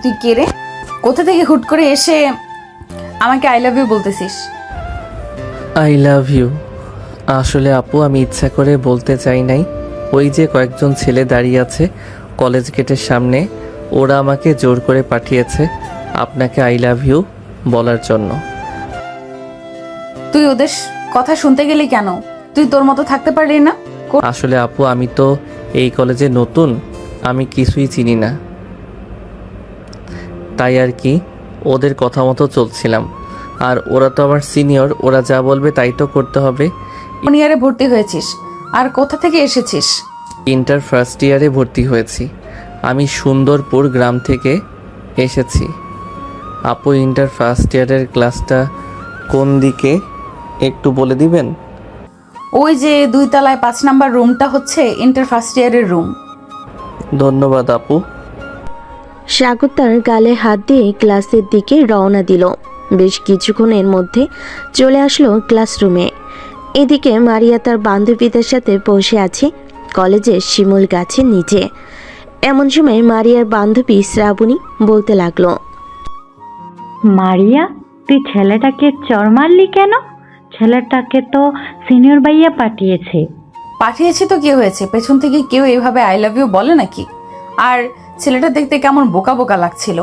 তুই কে রে? কোথা থেকে হুট করে এসে আমাকে আই লাভ ইউ বলতেছিস? আই লাভ ইউ আসলে আপু আমি ইচ্ছা করে বলতে চাই নাই। ওই যে কয়েকজন ছেলে দাঁড়িয়ে আছে কলেজ গেটের সামনে, ওরা আমাকে জোর করে পাঠিয়েছে আপনাকে আই লাভ ইউ বলার জন্য। তুই ওদের কথা শুনতে গেলি কেন? তুই তোর মতো থাকতে পারলি না? আসলে আপু আমি তো এই কলেজে নতুন, আমি কিছুই চিনি না, তাই আর কি ওদের কথা মতো চলছিলাম। আর ওরা তো আমার সিনিয়র, ওরা যা বলবে তাই তো করতে হবে। কোন ইয়ারে ভর্তি হয়েছিস আর কোথা থেকে এসেছিস? ইন্টার ফার্স্ট ইয়ারে ভর্তি হয়েছি। আমি সুন্দরপুর গ্রাম থেকে এসেছি। আপু ইন্টার ফার্স্ট ইয়ারের ক্লাসটা কোন দিকে একটু বলে দিবেন? ওই যে 2 তলায় 5 নাম্বার রুমটা হচ্ছে ইন্টার ফার্স্ট ইয়ারের রুম। ধন্যবাদ আপু। সাগর তার গালে হাত দিয়ে ক্লাসের দিকে রওনা দিল। বেশ কিছুক্ষণের মধ্যে চলে আসলো ক্লাসরুমে। এদিকে মারিয়া তার বান্ধবীদের সাথে বসে আছে কলেজের শিমুল গাছের নিচে। এমন সময় মারিয়ার বান্ধবী শ্রাবণী বলতে লাগলো, মারিয়া, তুই ছেলেটাকে চর মারলি কেন? ছেলেটাকে তো সিনিয়র ভাইয়া পাঠিয়েছি তো কি হয়েছে? পেছন থেকে কেউ এইভাবে আই লাভ ইউ বলে নাকি? আর ছেলেটা দেখতে কেমন বোকা বোকা লাগছিল।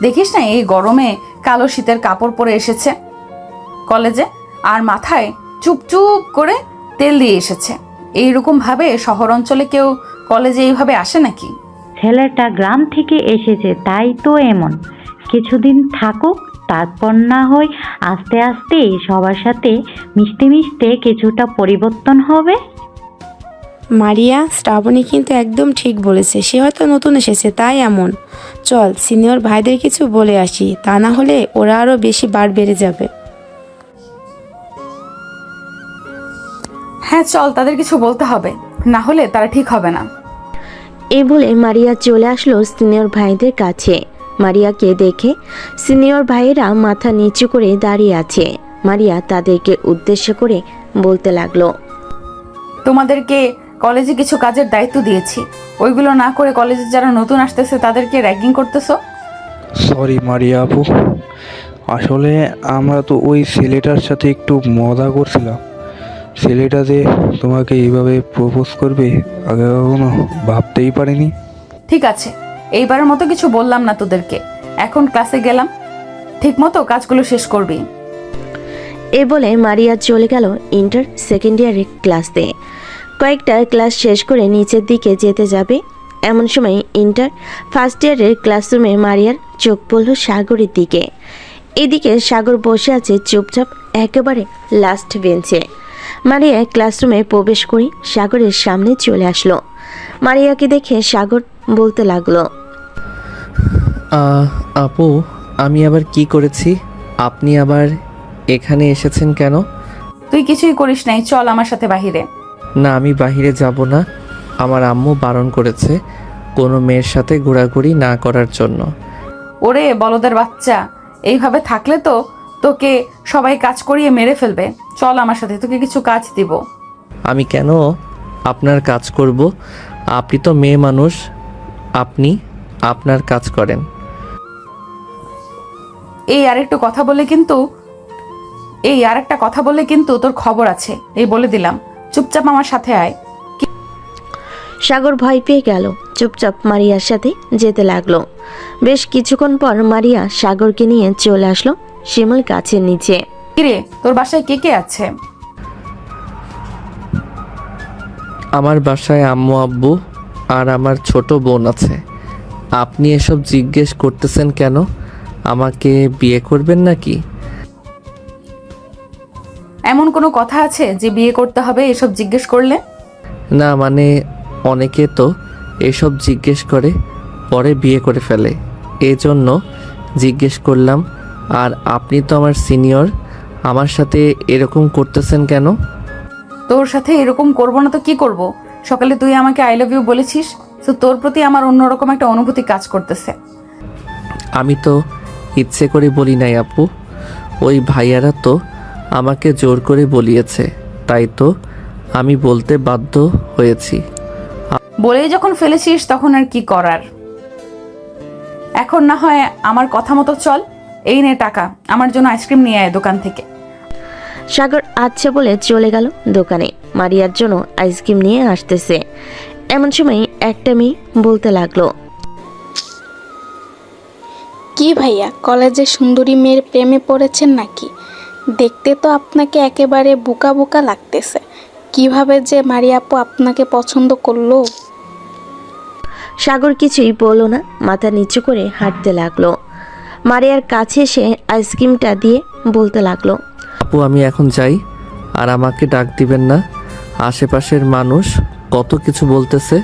দেখিস না এই গরমে কালো শীতের কাপড় পরে এসেছে কলেজে, আর মাথায় চুপ চুপ করে তেল দিয়ে এসেছে। এইরকম ভাবে শহর অঞ্চলে কেউ কলেজে এইভাবে আসে নাকি? ছেলেটা গ্রাম থেকে এসেছে তাই তো এমন। কিছুদিন থাকুক, তারপর না হয় আস্তে আস্তে সবার সাথে মিশতে মিশতে কিছুটা পরিবর্তন হবে। মারিয়া, শ্রাবণী কিন্তু একদম ঠিক বলেছে। সে হয়তো নতুন এসেছে তাই এমন। চল সিনিয়র ভাইদের কিছু বলে আসি, তা না হলে ওরা আরো বেশি বার বেড়ে যাবে। হ্যাঁ চল, তাদের কিছু বলতে হবে, না হলে তারা ঠিক হবে না। এই বলে মারিয়া চলে আসলো সিনিয়র ভাইদের কাছে। মারিয়াকে দেখে সিনিয়র ভাইয়েরা মাথা নিচু করে দাঁড়িয়ে আছে। মারিয়া তাদেরকে উদ্দেশ্য করে বলতে লাগলো, তোমাদেরকে কলেজে কিছু কাজের দায়িত্ব দিয়েছি, ওইগুলো না করে কলেজে যারা নতুন আসতেছে তাদেরকে র্যাগিং করতেছো। সরি মারিয়া আপু, আসলে আমরা তো ওই ছেলেটার সাথে একটু মজা করছিলাম। ছেলেটা যে তোমাকে এইভাবে প্রপোজ করবে আগে কখনো ভাবতেই পারিনি। ঠিক আছে, এইবারের মতো কিছু বললাম না তোদেরকে। এখন ক্লাসে গেলাম, ঠিক মতো কাজগুলো শেষ করবি। এ বলে মারিয়া চলে গেল ইন্টার সেকেন্ড ইয়ারের ক্লাসে। কয়েকটা ক্লাস শেষ করে নিচের দিকে যেতে যাবে এমন সময় ইন্টার ফার্স্ট ইয়ারের ক্লাসরুমে মারিয়ার চোখ পড়ল সাগরের দিকে। এদিকে সাগর বসে আছে চুপচাপ একেবারে লাস্ট বেঞ্চে। মারিয়া ক্লাসরুমে প্রবেশ করে সাগরের সামনে চলে আসলো। মারিয়াকে দেখে সাগর বলতে লাগলো, আপু আমি আবার কি করেছি? আপনি আবার এখানে এসেছেন কেন? তুই কিছুই করিস নাই, চল আমার সাথে বাহিরে। না আমি বাইরে যাব না, আমার আম্মু বারণ করেছে কোনো মেয়ের সাথে ঘোরাঘুরি না করার জন্য। ওরে বলদের বাচ্চা, এইভাবে থাকলে তো তোকে সবাই কাজ করিয়ে মেরে ফেলবে। চল আমার সাথে, তোকে কিছু কাজ দিব। আমি কেন আপনার কাজ করব? আপনি তো মেয়ে মানুষ, আপনি আপনার কাজ করেন। এই আরেকটা কথা বলে কিন্তু তোর খবর আছে, এই বলে দিলাম। চুপচাপ আমার সাথে আয়। সাগর ভয় পেয়ে গেল, চুপচাপ মারিয়ার সাথে যেতে লাগলো। বেশ কিছুক্ষণ পর মারিয়া সাগরকে নিয়ে চলে আসলো শিমুল গাছের নিচে। কিরে, তোর বাসায় কে কে আছে? আমার বাসায় আম্মু আব্বু আর আমার ছোট বোন আছে। আপনি এসব জিজ্ঞেস করতেছেন কেন? আমাকে বিয়ে করবেন নাকি? এমন কোনো কথা আছে যে বিয়ে করতে হবে এসব জিজ্ঞেস করলে? না মানে অনেকে তো এসব জিজ্ঞেস করে পরে বিয়ে করে ফেলে, এই জন্য জিজ্ঞেস করলাম। আর আপনি তো আমার সিনিয়র, আমার সাথে এরকম করতেছেন কেন? তোর সাথে এরকম করবো না তো কি করব? সকালে তুই আমাকে আই লাভ ইউ বলেছিস, তো তোর প্রতি আমার অন্যরকম একটা অনুভূতি কাজ করতেছে। আমি তো ইচ্ছে করে বলি নাই আপু, ওই ভাইয়ারা তো আমাকে জোর করে বলিয়েছে, তাই তো আমি বলতে বাধ্য হয়েছি। বলেই যখন ফেলেছিস তখন আর কি করার। এখন না হয় আমার কথা মতো চল। এই নে টাকা, আমার জন্য আইসক্রিম নিয়ে আয় দোকান থেকে। সাগর আচ্ছা বলে চলে গেল দোকানে। মারিয়ার জন্য আইসক্রিম নিয়ে আসতেছে। এমন সময় একটা মেয়ে বলতে লাগলো, কি ভাইয়া, কলেজে সুন্দরী মেয়ের প্রেমে পড়েছেন নাকি? দেখতে তো আপনাকে একেবারে বোকা বোকা লাগতেছে। কিভাবে যে মারিয়া আপু আপনাকে পছন্দ করলো? সাগর কিছুই বলল না, মাথা নিচু করে হাঁটতে লাগলো। মারিয়ার কাছে এসে আইসক্রিমটা দিয়ে বলতে লাগলো, আপু আমি এখন যাই, আর আমাকে ডাক দিবেন না। আশেপাশের মানুষ কত কিছু বলতেছে।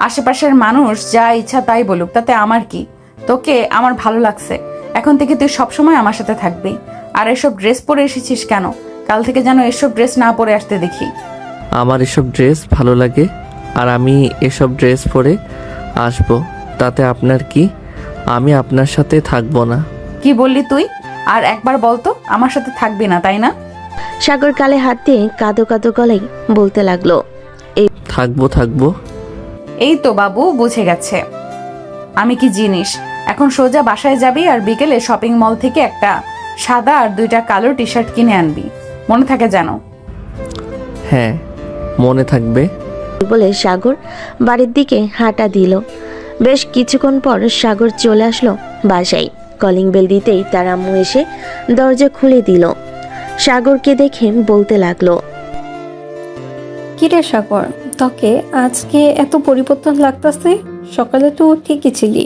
আশেপাশের মানুষ যা ইচ্ছা তাই বলুক, তাতে আমার কি? তোকে আমার ভালো লাগছে, এখন থেকে তুই সবসময় আমার সাথে থাকবি। আর এসব ড্রেস পরে এসেছিস কেন? কাল থেকে যেন এসব ড্রেস না পরে আসতে দেখি। আমার এসব ড্রেস ভালো লাগে, আর আমি এসব ড্রেস পরে আসবো, তাতে আপনার কি? আমি আপনার সাথে থাকবো না। কি বললি তুই? আর একবার বলতো, আমার সাথে থাকবি না তাই না? সাগর গালে হাত দিয়ে কাঁদো কাঁদো গলায় বলতে লাগলো, থাকবো। এই তো বাবু বুঝে গেছে আমি কি জিনিস। এখন সোজা বাসায় যাবি আর বিকেলে শপিং মল থেকে একটা সাদা আর 2টা কালো টি শার্ট কিনে আনবি, মনে থাকে যেন। হ্যাঁ মনে থাকবে। বলে সাগর বাড়ির দিকে হাঁটা দিল। বেশ কিছুক্ষণ পর সাগর চলে আসলো বাসায়। কলিং বেল দিতেই তার আম্মু এসে দরজা খুলে দিল। সাগরকে দেখে বলতে লাগলো, কিরে সাগর, তোকে আজকে এত পরিবর্তন লাগতাছে? সকালে তো ঠিকই ছিলি,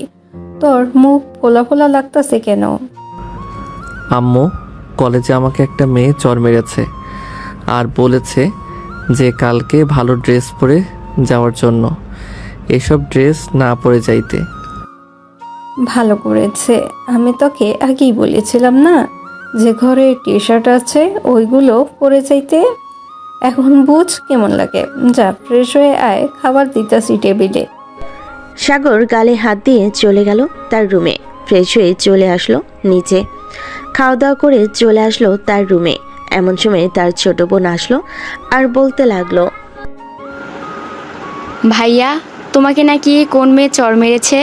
তোর মুখ ফোলা ফোলা লাগতাছে কেন? আম্মু, কলেজে আমাকে একটা মেয়ে চর মেরেছে আর বলেছে যে কালকে ভালো ড্রেস পরে যাওয়ার জন্য, এসব ড্রেস না পরে যাইতে। ভালো করেছে, আমি তোকে আগেই বলেছিলাম না যে ঘরে টি শার্ট আছে ওইগুলো পরে যাইতে। এখন বুঝ কেমন লাগে। যা ফ্রেশ হয়ে আয়, খাবার দিতাছি টেবিলে। সাগর গালে হাত দিয়ে চলে গেল তার রুমে। ফ্রেশ হয়ে চলে আসলো নিচে। খাওয়া দাওয়া করে চলে আসলো তার রুমে। এমন সময় তার ছোট বোন আসলো আর বলতে লাগলো, ভাইয়া, তোমাকে নাকি কোন মেয়ে চর মেরেছে?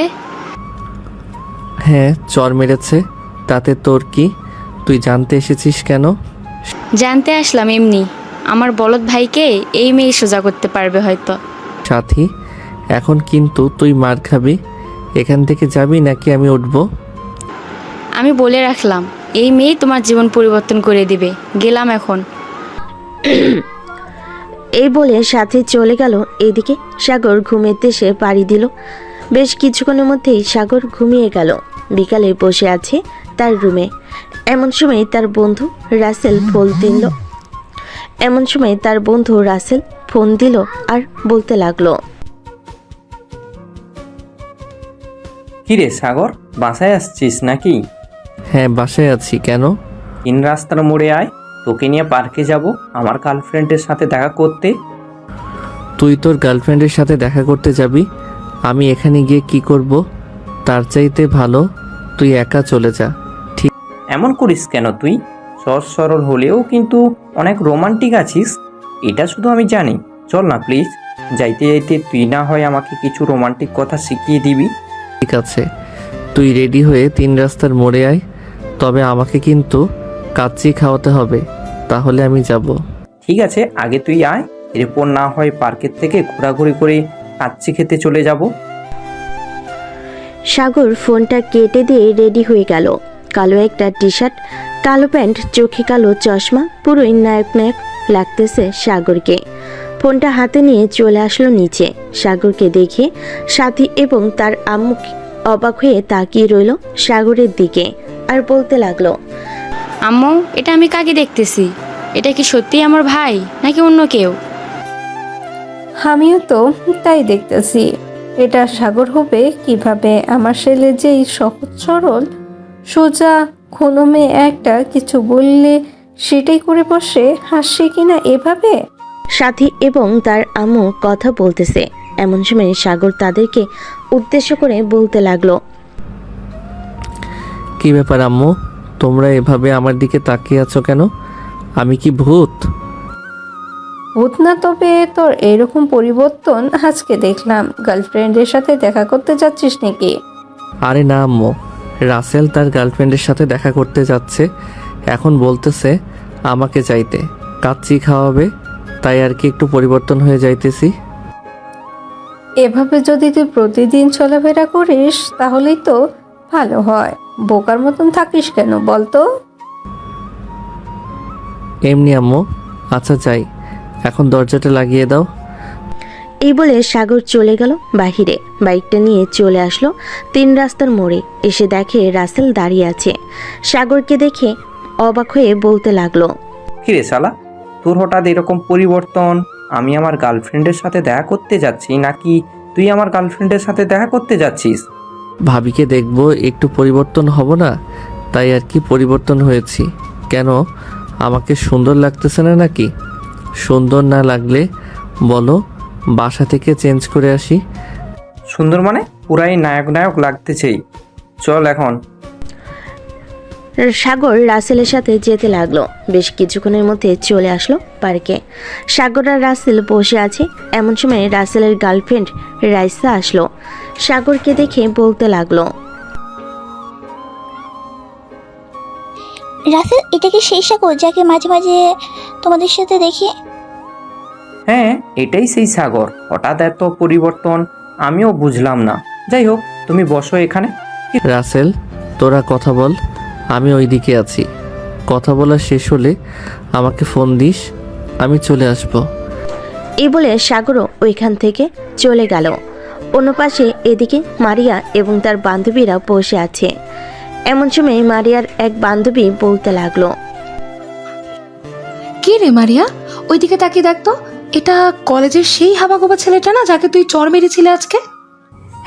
হ্যাঁ চর মেরেছে, তাতে তোর কি? তুই জানতে এসেছিস কেন? জানতে আসলাম এমনি। আমার বলদ ভাইকে এই মেয়ে সোজা করতে পারবে হয়তো। সাথী, এখন কিন্তু তুই মার খাবি। এখান থেকে যাবি নাকি আমি উঠবো? আমি বলে রাখলাম, এই মেয়ে তোমার জীবন পরিবর্তন করে দিবে। গেলাম এখন। এই বলে সাথে চলে গেল। এদিকে সাগর ঘুমের দেশে পাড়ি দিল। বেশ কিছুক্ষণের মধ্যেই সাগর ঘুমিয়ে গেল। বিকালে বসে আছে তার রুমে। এমন সময় তার বন্ধু রাসেল ফোন দিল আর বলতে লাগলো, কিরে সাগর, বাসায় আসছিস নাকি? হ্যাঁ বাসায় আছি। কেন? তিন রাস্তার মোড়ে আয়, তোকে নিয়ে পার্কে যাব আমার গার্লফ্রেন্ডের সাথে দেখা করতে। তুই তোর গার্লফ্রেন্ডের সাথে দেখা করতে যাবি? আমি এখানে গিয়ে কি করব? তার চাইতে ভালো তুই একা চলে যা। এমন করিস কেন তুই? সহজ সরল হলেও কিন্তু অনেক রোমান্টিক আছিস, এটা শুধু আমি জানি। চল না প্লিজ, যাইতে যাইতে তুই না হয় আমাকে কিছু রোমান্টিক কথা শিখিয়ে দিবি। ঠিক আছে, তুই রেডি হয়ে তিন রাস্তার মোড়ে আয়, তবে আমাকে কিন্তু কাচ্চি খাওয়াতে হবে, তাহলে আমি যাব। ঠিক আছে, আগে তুই আয়, এরপর না হয় পার্কের থেকে ঘোরাঘুরি করে কাচ্চি খেতে চলে যাব। সাগর ফোনটা কেটে দিয়ে রেডি হয়ে গেল। কালো একটা টি শার্ট, কালো প্যান্ট, চোখে কালো চশমা, পুরোই নায়ক নায়ক লাগতেছে সাগরকে। ফোনটা হাতে নিয়ে চলে আসলো নিচে। সাগরকে দেখে সাথী এবং তার আম্মু অবাক হয়ে তাকিয়ে রইল সাগরের দিকে আর বলতে লাগলো, আম্মু, এটা আমি কাকে দেখতেছি? এটা কি সত্যি আমার ভাই নাকি অন্য কেউ? আমিও তো তাই দেখতেছি। এটা সাগর হবে কিভাবে? আমার ছেলে যেই সহজ সরল সোজা, কোনো মেয়ে একটা কিছু বললে সেটাই করে বসে, হাসছে কিনা এভাবে। সাথী এবং তার আম্মু কথা বলতেছে। এমন সময় সাগর তাদেরকে উদ্দেশ্য করে বলতে লাগলো, কি ব্যাপার আম্মু, তোমরা এভাবে আমার দিকে তাকিয়ে আছো কেন? আমি কি ভূত? ভূত না, তবে তোর এরকম পরিবর্তন আজকে দেখলাম। গার্লফ্রেন্ডের সাথে দেখা করতে যাচ্ছিস নাকি? আরে না আম্মু, রাসেল তার গার্লফ্রেন্ডের সাথে দেখা করতে যাচ্ছে, এখন বলতেছে আমাকে চাইতে, কাচ্চি খাওয়াবে, তাই আর কি একটু পরিবর্তন হয়ে যাইতেছি। এভাবে যদি তুই প্রতিদিন চলাফেরা করিস তাহলেই তো ভালো হয়। বোকার মতন থাকিস কেন বলতো? এমনি আম্মু। আচ্ছা যাই, এখন দরজাটা লাগিয়ে দাও। এই বলে সাগর চলে গেল বাহিরে। বাইকটা নিয়ে চলে আসলো 3 রাস্তার মোড়ে। এসে দেখে রাসেল দাঁড়িয়ে আছে। সাগরকে দেখে অবাক হয়ে বলতে লাগলো, কিরে শালা, তোর হঠাৎ এরকম পরিবর্তন? আমি আমার গার্লফ্রেন্ডের সাথে দেখা করতে যাচ্ছি নাকি তুই আমার গার্লফ্রেন্ডের সাথে দেখা করতে যাচ্ছিস? ভাবিকে দেখবো, একটু পরিবর্তন হব না, তাই আর কি পরিবর্তন হয়েছি। কেন, আমাকে সুন্দর লাগতেছে না নাকি? সুন্দর না লাগলে বলো, বাসা থেকে চেঞ্জ করে আসি। সুন্দর মানে পুরাই নায়ক নায়ক লাগতেছেই। চল এখন। সাগর রাসেলের সাথে যেতে লাগলো। বেশ কিছুক্ষণের মধ্যে চলে আসলো পার্কে। সাগর আর রাসেল বসে আছে। এমন সময় রাসেলের গার্লফ্রেন্ড রাইসা আসলো। সাগরকে দেখে বলতে লাগলো, রাসেল, এটা কি সেই সাগর যাকে মাঝে মাঝে তোমাদের সাথে দেখি? হ্যাঁ, এটাই সেই সাগর। হঠাৎ এত পরিবর্তন আমিও বুঝলাম না। যাই হোক, তুমি বসো এখানে। রাসেল, তোরা কথা বল, আমি ওইদিকে আছি। কথা বলা শেষ হলে আমাকে ফোন দিস, আমি চলে আসব। এই বলে সাগরও ওইখান থেকে চলে গেল। অন্য পাশে এদিকে মারিয়া এবং তার বান্ধবীরা বসে আছে। এমন সময় মারিয়ার এক বান্ধবী বলতে লাগলো, কি রে মারিয়া, ওইদিকে তাকিয়ে দেখতো, এটা কলেজের সেই হাবাগোবা ছেলেটা না যাকে তুই চড় মেরেছিলে আজকে?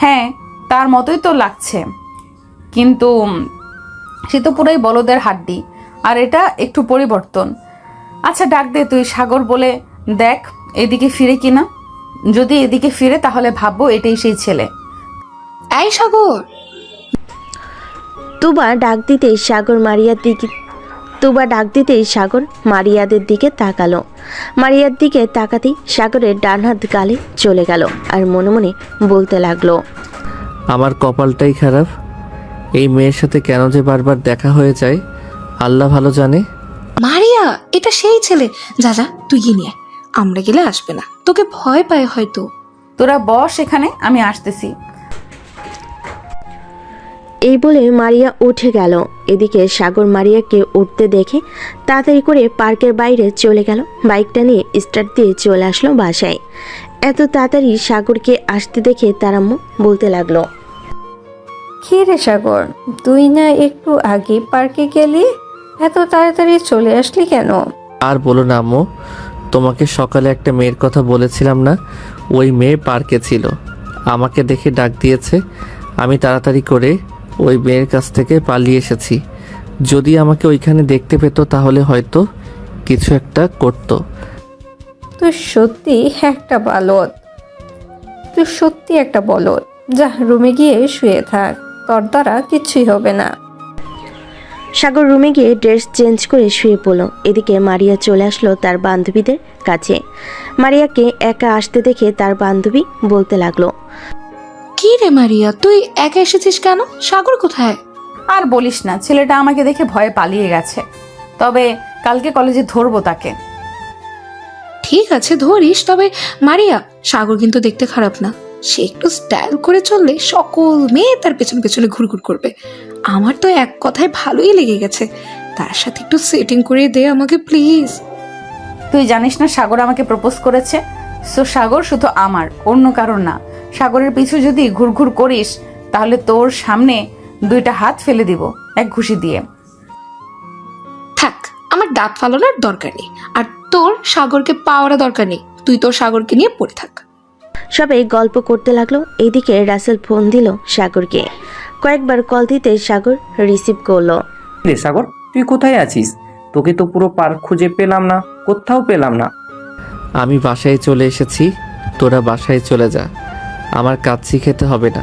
হ্যাঁ, তার মতোই তো লাগছে, কিন্তু সে তো পুরাই বলদের হাড্ডি, আর এটা একটু পরিবর্তন। আচ্ছা ডাক দে তুই, সাগর বলে দেখ এদিকে ফিরে কিনা। যদি এদিকে ফিরে তাহলে ভাববো এটাই সেই ছেলে। এই সাগর! তুবা ডাক দিতেই সাগর মারিয়াদের দিকে তাকালো। মারিয়ার দিকে তাকাতেই সাগরের ডান হাত গালে চলে গেল আর মনে মনে বলতে লাগলো, আমার কপালটাই খারাপ, এই মেয়ের সাথে কেন যে বারবার দেখা হয়ে যায় আল্লাহ ভালো জানে। মারিয়া, এটা সেই ছেলে। যা যা, তুই গিয়ে নিয়ে আয়। আমরা গেলে আসবে না, তোকে ভয় পায় হয়তো। তোরা বস এখানে, আমি আসতেছি। এই বলে মারিয়া উঠে গেল। এদিকে সাগর মারিয়াকে উঠতে দেখে তাড়াতাড়ি করে পার্কের বাইরে চলে গেল। বাইকটা নিয়ে স্টার্ট দিয়ে চলে আসলো বাসায়। এত তাড়াতাড়ি সাগরকে আসতে দেখে তার আম্মু বলতে লাগলো, কি রে সাগর, তুই না একটু আগে পার্কে গেলি, এত তাড়াতাড়ি চলে আসলি কেন? আর বলো না আম্মু, তোমাকে সকালে একটা মেয়ের কথা বলেছিলাম না, ওই মেয়ে পার্কে ছিল, আমাকে দেখে ডাক দিয়েছে। আমি তাড়াতাড়ি করে ওই মেয়ের কাছ থেকে পালিয়ে এসেছি। যদি আমাকে ওইখানে দেখতে পেত তাহলে হয়তো কিছু একটা করতো। তুই সত্যি একটা বলদ। যা, রুমে গিয়ে শুয়ে থাক, তোর দ্বারা কিচ্ছুই হবে না। সাগর রুমে গিয়ে ড্রেস চেঞ্জ করে শুয়ে পড়ল। এদিকে মারিয়া চলে আসলো তার বান্ধবীদের কাছে। মারিয়াকে একা আসতে দেখে তার বান্ধবী বলতে লাগলো, কি রে মারিয়া, তুই একা এসেছিস কেন? সাগর কোথায়? আর বলিস না, ছেলেটা আমাকে দেখে ভয়ে পালিয়ে গেছে। তবে কালকে কলেজে ধরবো তাকে। ঠিক আছে, ধরিস, তবে মারিয়া, সাগর কিন্তু দেখতে খারাপ না। সে একটু স্টাইল করে চললে সকল মেয়ে তার পেছনে পেছনে ঘুরঘুর করবে। আমার তো এক কথায় ভালোই লেগে গেছে। তার সাথে একটু সেটিং করে দে আমাকে প্লিজ। তুই জানিস না সাগর আমাকে প্রপোজ করেছে? সো সাগর শুধু আমার, অন্য কারোর না। সাগরের পিছু যদি ঘুরঘুর করিস তাহলে তোর সামনে 2টা হাত ফেলে দিব এক ঘুষি দিয়ে। থাক, আমার দাঁত ফালানোর দরকার নেই, আর তোর সাগরকে পাওয়ার দরকার নেই। তুই তোর সাগরকে নিয়ে পড়ে থাক। সবাই গল্প করতে লাগলো। এইদিকে রাসেল ফোন দিল সাগরকে। কয়েকবার কল দিতে সাগর রিসিভ করলো। রে সাগর, তুই কোথায় আছিস? তোকে তো পুরো পার্ক খুঁজে পেলাম না, কোথাও পেলাম না। আমি বাসায় চলে এসেছি, তোরা বাসায় চলে যা, আমার কাচ্চি খেতে হবে না।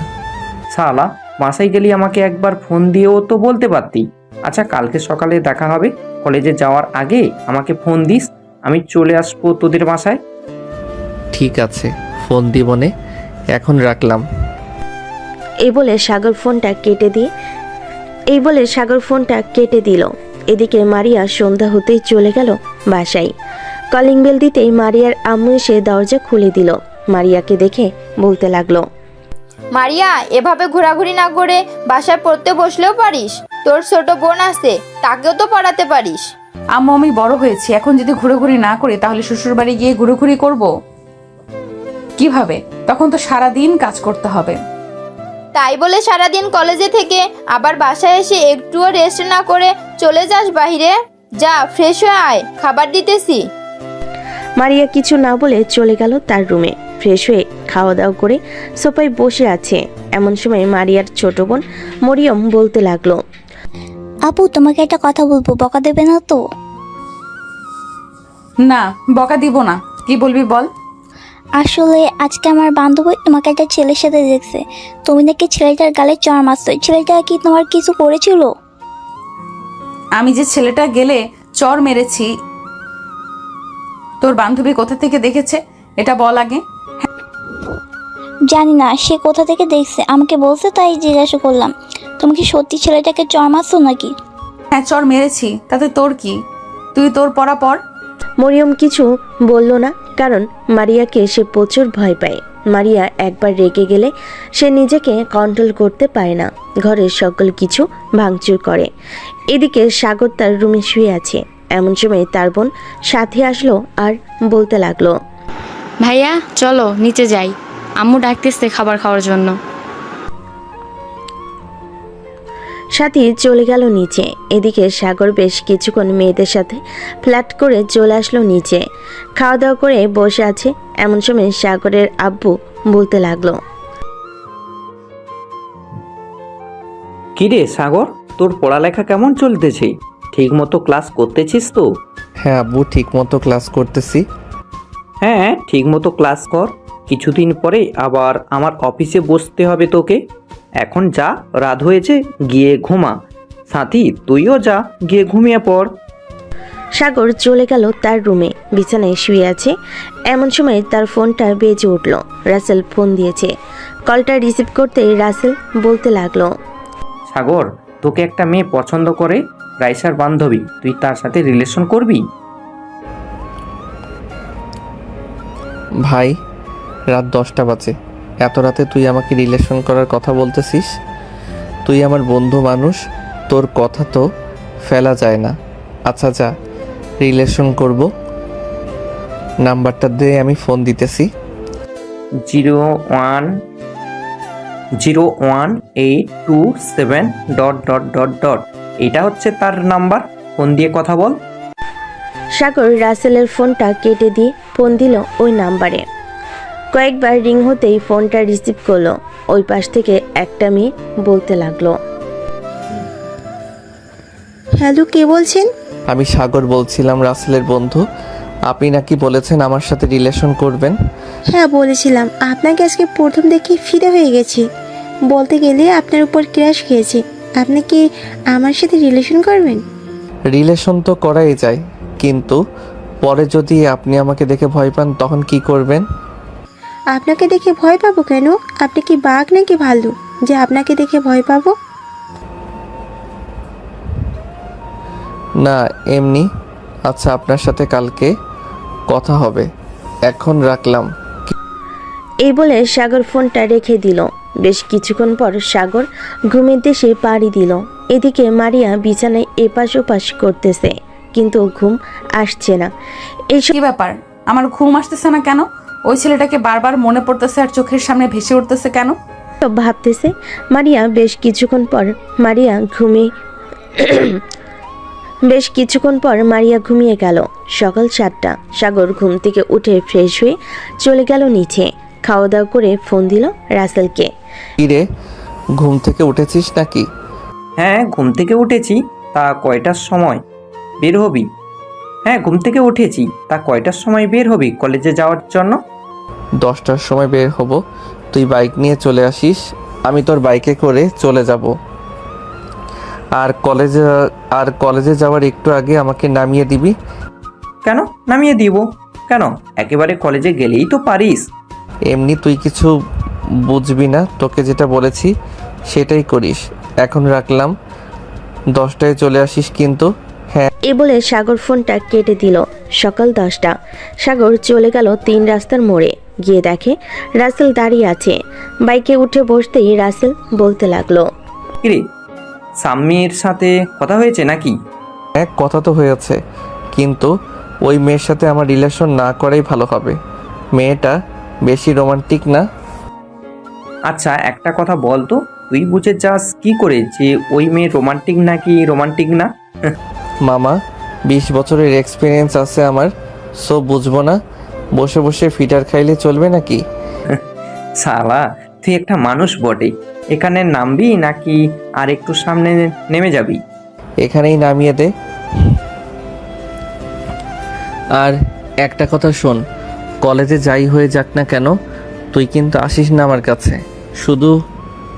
শালা, বাসায় গেলি আমাকে একবার ফোন দিয়েও তো বলতে পারতি। আচ্ছা, কালকে সকালে দেখা হবে, কলেজে যাওয়ার আগে আমাকে ফোন দিস, আমি চলে আসবো তোদের বাসায়। ঠিক আছে, ফোন দিবনে, এখন রাখলাম। এই বলে সাগর ফোনটা কেটে দিল। এদিকে মারিয়া সন্ধ্যা হতেই চলে গেল বাসায়। কলিং বেল দিতেই মারিয়ার আম্মু এসে দরজা খুলে দিল। মারিয়াকে দেখে বলতে লাগলো, মারিয়া, এভাবে ঘোরাঘুরি না করে বাসায় পড়তে বসলেও পারিস। তোর ছোট বোন আছে, তাকেও তো পড়াতে পারিস। আম্মু, আমি বড় হয়েছি, এখন যদি ঘুরোঘুরি না করি তাহলে শ্বশুর বাড়ি গিয়ে ঘুরোঘুরি করব কিভাবে? তখন তো সারাদিন কাজ করতে হবে। তাই বলে সারাদিন কলেজে থেকে আবার বাসায় এসে একটুও রেস্ট না করে চলে যাস বাহিরে? যা, ফ্রেশ হয়ে আয়, খাবার দিতেছি। মারিয়া কিছু না বলে চলে গেল তার রুমে। ফ্রেশ হয়ে খাওয়া দাওয়া করে সোফায় বসে আছে। এমন সময় মারিয়ার ছোট বোন মরিয়ম বলতে লাগলো, আপু তোমাকে একটা কথা বলবো, বকা দেবে না তো? না, বকা দিব না। কি বলবি বল। আসলে আজকে আমার বান্ধবী তোমাকে একটা ছেলের সাথে দেখছে। তুমি নাকি ছেলেটার গালে চড় মারছো। ছেলেটা কি তোমার কিছু করেছিল? আমি যে ছেলেটা গেলে চর মেরেছি, তোর বান্ধবী কোথা থেকে দেখেছে এটা বল আগে। জানি না সে কোথা থেকে দেখছে, আমাকে বলছে তাই জিজ্ঞাসা করলাম। তুমি কি সত্যি ছেলেটাকে চড় মারছো নাকি? হ্যাঁ, চর মেরেছি, তাতে তোর কি? তুই তোর পড়া পড়। মরিয়ম কিছু বলল না, কারণ মারিয়াকে সে প্রচুর ভয় পায়। মারিয়া একবার রেগে গেলে সে নিজেকে কন্ট্রোল করতে পারে না, ঘরের সকল কিছু ভাঙচুর করে। এদিকে সাগর তার রুমে শুয়ে আছে। এমন সময় তার বোন সাথে আসলো আর বলতে লাগলো, ভাইয়া চলো নিচে যাই, আম্মু ডাকতেছে খাবার খাওয়ার জন্য। সাথী চলে গেল নিচে। এদিকে সাগর বেশ কিছুক্ষণ মেয়েদের সাথে ফ্ল্যাট করে চলে আসলো নিচে। খাওয়া দাওয়া করে বসে আছে। এমন সময় সাগরের আব্বু বলতে লাগলো, কিরে সাগর, তোর পড়ালেখা কেমন চলতেছে? ঠিক মতো ক্লাস করতেছিস তো? হ্যাঁ আব্বু, ঠিক মতো ক্লাস করতেছি। হ্যাঁ, ঠিক মতো ক্লাস কর। কিছুদিন পরে আবার আমার অফিসে বসতে হবে তোকে। এখন যা, রাত হয়েছে, গিয়ে ঘুমা। সাথী, তুইও যা, গিয়ে ঘুমিয়ে পড়। সাগর চলে গেল তার রুমে। বিছানায় শুয়ে আছে। এমন সময় তার ফোনটা বেজে উঠল। রাসেল ফোন দিয়েছে। কলটা রিসিভ করতেই রাসেল বলতে লাগলো, সাগর, তোকে একটা মেয়ে পছন্দ করে, রাইসার বান্ধবী। তুই তার সাথে রিলেশন করবি? ভাই, রাত 10টা বাজে, এত রাতে তুই আমাকে রিলেশন করার কথা বলতেছিস? তুই আমার বন্ধু মানুষ, তোর কথা তো ফেলা যায় না। আচ্ছা যা, রিলেশন করব। নাম্বারটা দিয়ে আমি ফোন দিতেছি। 01827... এটা হচ্ছে তার নাম্বার। ফোন দিয়ে কথা বল। সাগর রাসেলের ফোনটা কেটে দিয়ে ফোন দিল ওই নাম্বারে। কয়েকবার রিং হতেই ফোনটা রিসিভ করলো। ওই পাশ থেকে একটা মেয়ে বলতে লাগলো, হ্যালো, কে বলছেন? আমি সাগর বলছিলাম, রাসেলের বন্ধু। আপনি নাকি বলেছেন আমার সাথে রিলেশন করবেন? হ্যাঁ বলেছিলাম, আপনাকে আজকে প্রথম দেখে ফিদা হয়ে গেছি। বলতে গেলে আপনার উপর ক্রাশ খেয়েছে। আপনি কি আমার সাথে রিলেশন করবেন? রিলেশন তো করাই যায়, কিন্তু পরে যদি আপনি আমাকে দেখে ভয় পান তখন কি করবেন? আপনাকে দেখে ভয় পাবো কেন? আপনি কি বাঘ নাকি ভালু যে আপনাকে দেখে ভয় পাবো? না, এমনি। আচ্ছা, আপনার সাথে কালকে কথা হবে, এখন রাখলাম। এই বলে সাগর ফোনটা রেখে দিল। বেশ কিছুক্ষণ পর সাগর ঘুমের দেশে পাড়ি দিল। এদিকে মারিয়া বিছানায় এপাশ ওপাশ করতেছে, কিন্তু ঘুম আসছে না। কি ব্যাপার, আমার ঘুম আসতেছে না কেন? ওই ছেলেটাকে বারবার মনে পড়তেছে আর চোখের সামনে ভেসে উঠতেছে কেন? ভাবতেছে মারিয়া। বেশ কিছুক্ষণ পর মারিয়া ঘুমিয়ে গেল। সকাল 7টা। সাগর ঘুম থেকে উঠে ফ্রেশ হয়ে চলে গেল নিচে। খাওয়া দাওয়া করে ফোন দিল রাসেলকে। কি রে, ঘুম থেকে উঠেছিস নাকি? হ্যাঁ, ঘুম থেকে উঠেছি। তা কয়টার সময় বের হবি? হ্যাঁ, ঘুম থেকে উঠেছি। তা কয়টার সময় বের হবি কলেজে যাওয়ার জন্য? 10টার সময় বের হব। তুই বাইক নিয়ে চলে আসিস, আমি তোর বাইকে করে চলে যাব। আর কলেজে যাওয়ার একটু আগে আমাকে নামিয়ে দিবি। কেন নামিয়ে দিব? কেন, একেবারে কলেজে গেলেই তো পারিস। এমনি তুই কিছু বুঝবি না, তোকে যেটা বলেছি সেটাই করিস। এখন রাখলাম, 10টায় চলে আসিস কিন্তু। হ্যাঁ। এ বলে সাগর ফোনটা কেটে দিল। সকাল 10টা। সাগর চলে গেল 3 রাস্তার মোড়ে। গিয়ে দেখে রাসেল দাঁড়িয়ে আছে। বাইকে উঠে বসতেই রাসেল বলতে লাগলো, কিরে, সাম্মির সাথে কথা হয়েছে নাকি? হ্যাঁ, কথা তো হয়েছে, কিন্তু ওই মেয়ের সাথে আমার রিলেশন না করাই ভালো হবে। মেয়েটা বেশি রোমান্টিক না। আচ্ছা একটা কথা বল তো, তুই বুঝে যাস কি করে যে ওই মেয়ে রোমান্টিক নাকি রোমান্টিক না? মামা, 20 বছরের এক্সপিরিয়েন্স আছে আমার, সো বুঝবো না? বসে বসে ফিটার খাইলে চলবে নাকি? শালা, তুই একটা মানুষ বটে। এখানে নামবি নাকি আর একটু সামনে নেমে যাবি? এখানেই নামিয়ে দে। আর একটা কথা শোন, কলেজে যাই হয়ে যাক না কেন, তুই কিন্তু আসিস না আমার কাছে, শুধু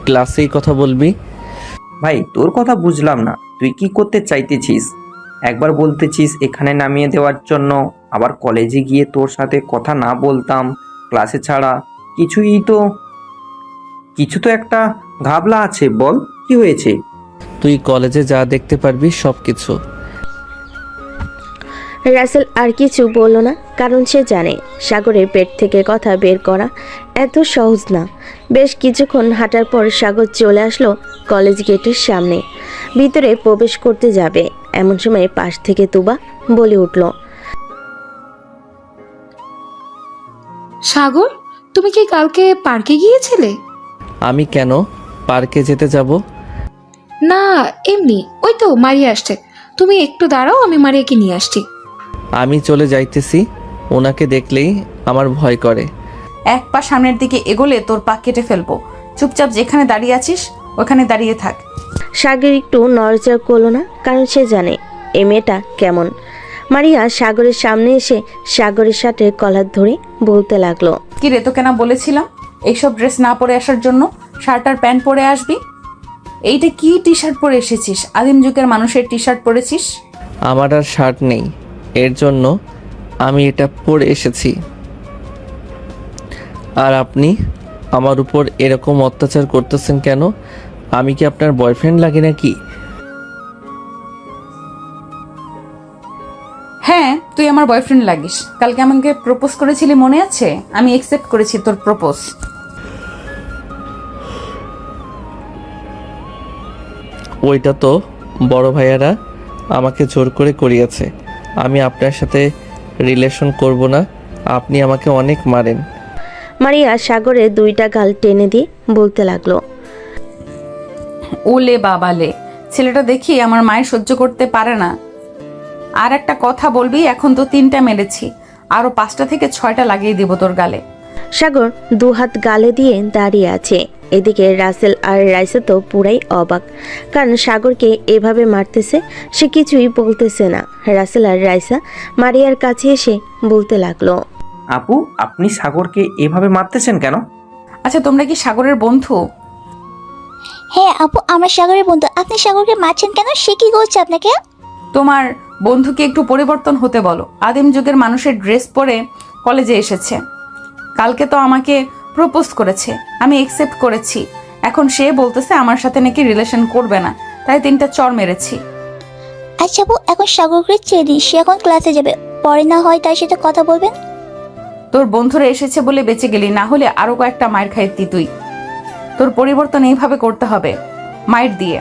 ক্লাসেই কথা বলবি। ভাই তোর কথা বুঝলাম না, তুই কি করতে চাইতেছিস? একবার বলতেছিস এখানে নামিয়ে দেওয়ার জন্য, আবার কলেজে গিয়ে তোর সাথে কথা না বলতাম ক্লাসে ছাড়া। কিছু তো একটা ঘাবলা আছে, বল কি হয়েছে? তুই কলেজে যা দেখতে পারবি সব কিছু। রাসেল আর কিছু বলল না, কারণ সে জানে সাগরের পেট থেকে কথা বের করা এত সহজ না। বেশ কিছুক্ষণ হাঁটার পর সাগর চলে আসলো কলেজ গেটের সামনে। ভিতরে প্রবেশ করতে যাবে এমন সময় পাশ থেকে তুবা বলে উঠল, সাগর, তুমি কি কালকে পার্কে গিয়েছিলে? আমি কেন পার্কে যেতে যাব? না, এমনি, ওই তো মারিয়া আসছে। তুমি একটু দাঁড়াও, আমি মারিয়াকে নিয়ে আসছি। আমি চলে যাইতেছি, ওনাকে দেখলেই আমার ভয় করে। এক পা সামনের দিকে এগোলে তোর পা কেটে ফেলবো। চুপচাপ যেখানে দাঁড়িয়ে আছিস ওখানে দাঁড়িয়ে থাক। সাগর একটু নড়চড় করলো না, কারণ সে জানে এ মেয়েটা কেমন। মারিয়া সাগরের সামনে এসে সাগরের সাথে কলার ধরে বলতে লাগলো, কি রে, তোকে না বলেছিলাম এইসব ড্রেস না পরে আসার জন্য? শার্ট আর প্যান্ট পরে আসবি। এইটা কি টি শার্ট পরে এসেছিস? আদিম যুগের মানুষের টি শার্ট পরেছিস। আমার আর শার্ট নেই, এর জন্য আমি এটা পরে এসেছি। আর আপনি আমার উপর এরকম অত্যাচার করতেছেন কেন? আমি কি আপনার বয়ফ্রেন্ড লাগে নাকি? হ্যাঁ, তুই আমার বয়ফ্রেন্ড লাগিস। কালকে আমাকে প্রপোজ করেছিলি, মনে আছে? আমি একসেপ্ট করেছি তোর প্রপোজ। ওইটা তো বড় ভাইয়ারা আমাকে জোর করে করিয়েছে। আমি আপনার সাথে রিলেশন করব না, আপনি আমাকে অনেক মারেন। মারিয়া সাগরের 2টা গাল টেনে দিয়ে বলতে লাগলো, ওলে বাবালে, ছেলেটা দেখি আমার মায়ের সহ্য করতে পারে না। আর একটা কথা বলবি, এখন তো 3টা মেরেছি, আরো 5টা থেকে 6টা লাগিয়ে দিব তোর গালে। সাগর 2 হাত গালে দিয়ে দাঁড়িয়ে আছে। এদিকে রাসেল আর রাইসা তো পুরাই অবাক, কারণ সাগরকে এভাবে মারতেছে, সে কিছুই বলতেছে না। রাসেল আর রাইসা মারিয়ার কাছে এসে বলতে লাগলো, আপু, আপনি সাগরকে এভাবে মারতেছেন কেন? আচ্ছা, তোমরা কি সাগরের বন্ধু? হ্যাঁ আপু, আমার সাগরের বন্ধু। আপনি সাগরকে মারছেন কেন? সে কি করছে আপনাকে? তোমার বন্ধুকে একটু পরিবর্তন হতে বলো। আদিম যুগের মানুষের ড্রেস পরে কলেজে এসেছে। কালকে তো আমাকে প্রপোজ করেছে, আমি একসেপ্ট করেছি। এখন সে বলতেছে আমার সাথে নাকি রিলেশন করবে না, তাই 3টা চড় মেরেছি। আচ্ছা আপু, এখন সাগরকে ছেড়ে দিন, সে এখন ক্লাসে যাবে, পরে না হয় তার সাথে কথা বলবেন। তোর বন্ধুরা এসেছে বলে বেঁচে গেলি, না হলে আরো কয়েকটা মায়ের খাইতি তুই। তোর পরিবর্তন এইভাবে করতে হবে, মায়ের দিয়ে।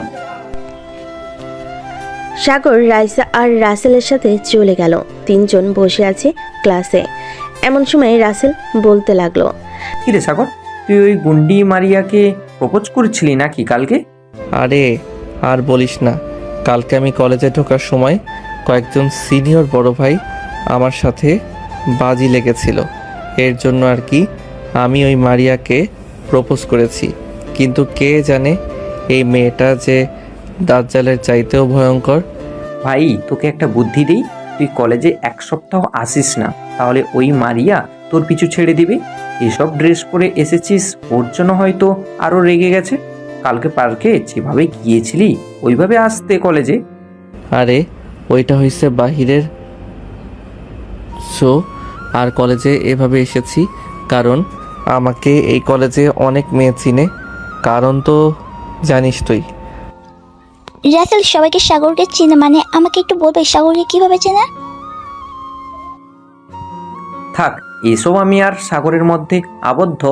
সাগর রাইসা আর রাসেলের সাথে চলে গেল। 3 জন বসে আছে ক্লাসে। এমন সময় রাসেল বলতে লাগলো, কিরে সাগর, তুই ওই গুন্ডি মারিয়াকে প্রপোজ করেছিলি নাকি কালকে? আরে আর বলিস না, কালকে আমি কলেজে ঢোকার সময় কয়েকজন সিনিয়র বড় ভাই আমার সাথে বাজি লেগেছিল। এর জন্য আর কি আমি ওই মারিয়াকে প্রপোজ করেছি। কিন্তু কে জানে এই মেয়েটা যে দাজ্জালের চাইতেও ভয়ঙ্কর। ভাই তোকে একটা বুদ্ধি দিই, তুই কলেজে 1 সপ্তাহ আসিস না, তাহলে ওই মারিয়া তোর পিছু ছেড়ে দিবে। এসব ড্রেস পরে এসেছিস, ওর জন্য হয়তো আরো রেগে গেছে। কালকে পার্কে যেভাবে গিয়েছিলি ওইভাবে আসতে কলেজে। আরে ওইটা হয়েছে বাহিরের সো আর কলেজে এভাবে এসেছি কারণ আমাকে এই কলেজে অনেক মেয়ে চিনে, কারণ তো জানিস তুই। রাসেল সবাইকে সাগরকে চিনে মানে আমাকে একটু বলবে সাগরকে কিভাবে চেনে? থাক, এসব আমি আর সাগরের মধ্যে আবদ্ধ,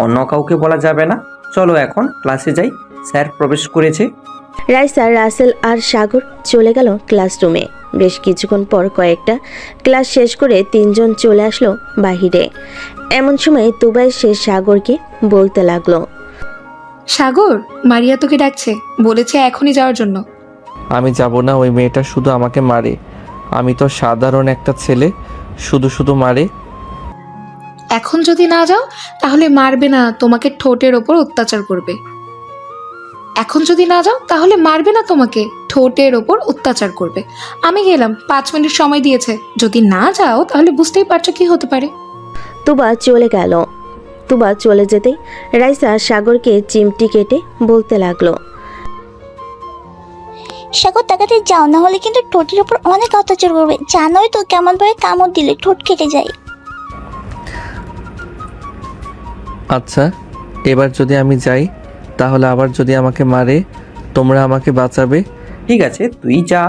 অন্য কাউকে বলা যাবে না। চলো এখন ক্লাসে যাই, স্যার প্রবেশ করেছে। রাইসা, রাসেল আর সাগর চলে গেল ক্লাসরুমে। বেশ কিছুক্ষণ পর কয়েকটা ক্লাস শেষ করে তিনজন চলে আসলো বাহিরে। এমন সময় তুবা সে সাগরকে বলতে লাগলো, সাগর, মারিয়া তোকে ডাকছে, বলেছে এখনই যাওয়ার জন্য। আমি যাব না, ওই মেয়েটা শুধু আমাকে মারে। আমি তো সাধারণ একটা ছেলে, শুধু শুধু মারে। এখন যদি না যাও তাহলে মারবে না, তোমাকে ঠোঁটের ওপর অত্যাচার করবে। এখন যদি না যাও তাহলে মারবে না, তোমাকে ঠোঁটের ওপর অত্যাচার করবে। আমি গেলাম, 5 মিনিট সময় দিয়েছে, যদি না যাও তাহলে বুঝতেই পারছো কি হতে পারে। তুবা চলে গেল। তুবা চলে যেতেই রাইসা সাগরকে চিমটি কেটে বলতে লাগলো, সাগর তাকাতে যাও, না হলে কিন্তু ঠোঁটের উপর অনেক অত্যাচার করবে। জানোই তো কেমন ভাবে কামড় দিলে ঠোঁট কেটে যায়। আচ্ছা, এবার যদি আমি যাই তাহলে আবার যদি আমাকে মারে তোমরা আমাকে বাঁচাবে? ঠিক আছে, তুই যা,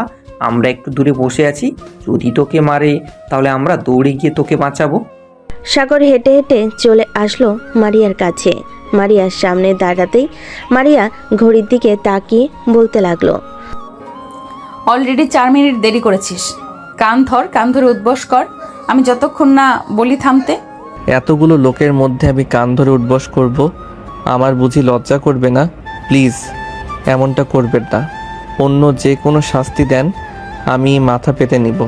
আমরা একটু দূরে বসে আছি, যদি তোকে মারে তাহলে আমরা দৌড়ে গিয়ে তোকে বাঁচাবো। সাগর হেঁটে হেঁটে চলে আসলো মারিয়ার কাছে। মারিয়ার সামনে দাঁড়াতেই মারিয়া ঘড়ির দিকে তাকিয়ে বলতে লাগলো, অলরেডি 4 মিনিট দেরি করেছিস। কান ধরে উদ্বস কর, আমি যতক্ষণ না বলি থামতে। এতগুলো লোকের মধ্যে আমি কান ধরে উঠবস করব? আমার বুঝি লজ্জা করবে না? প্লিজ এমনটা করবেন না। অন্য যে কোনো শাস্তি দেন, আমি মাথা পেতে নিব।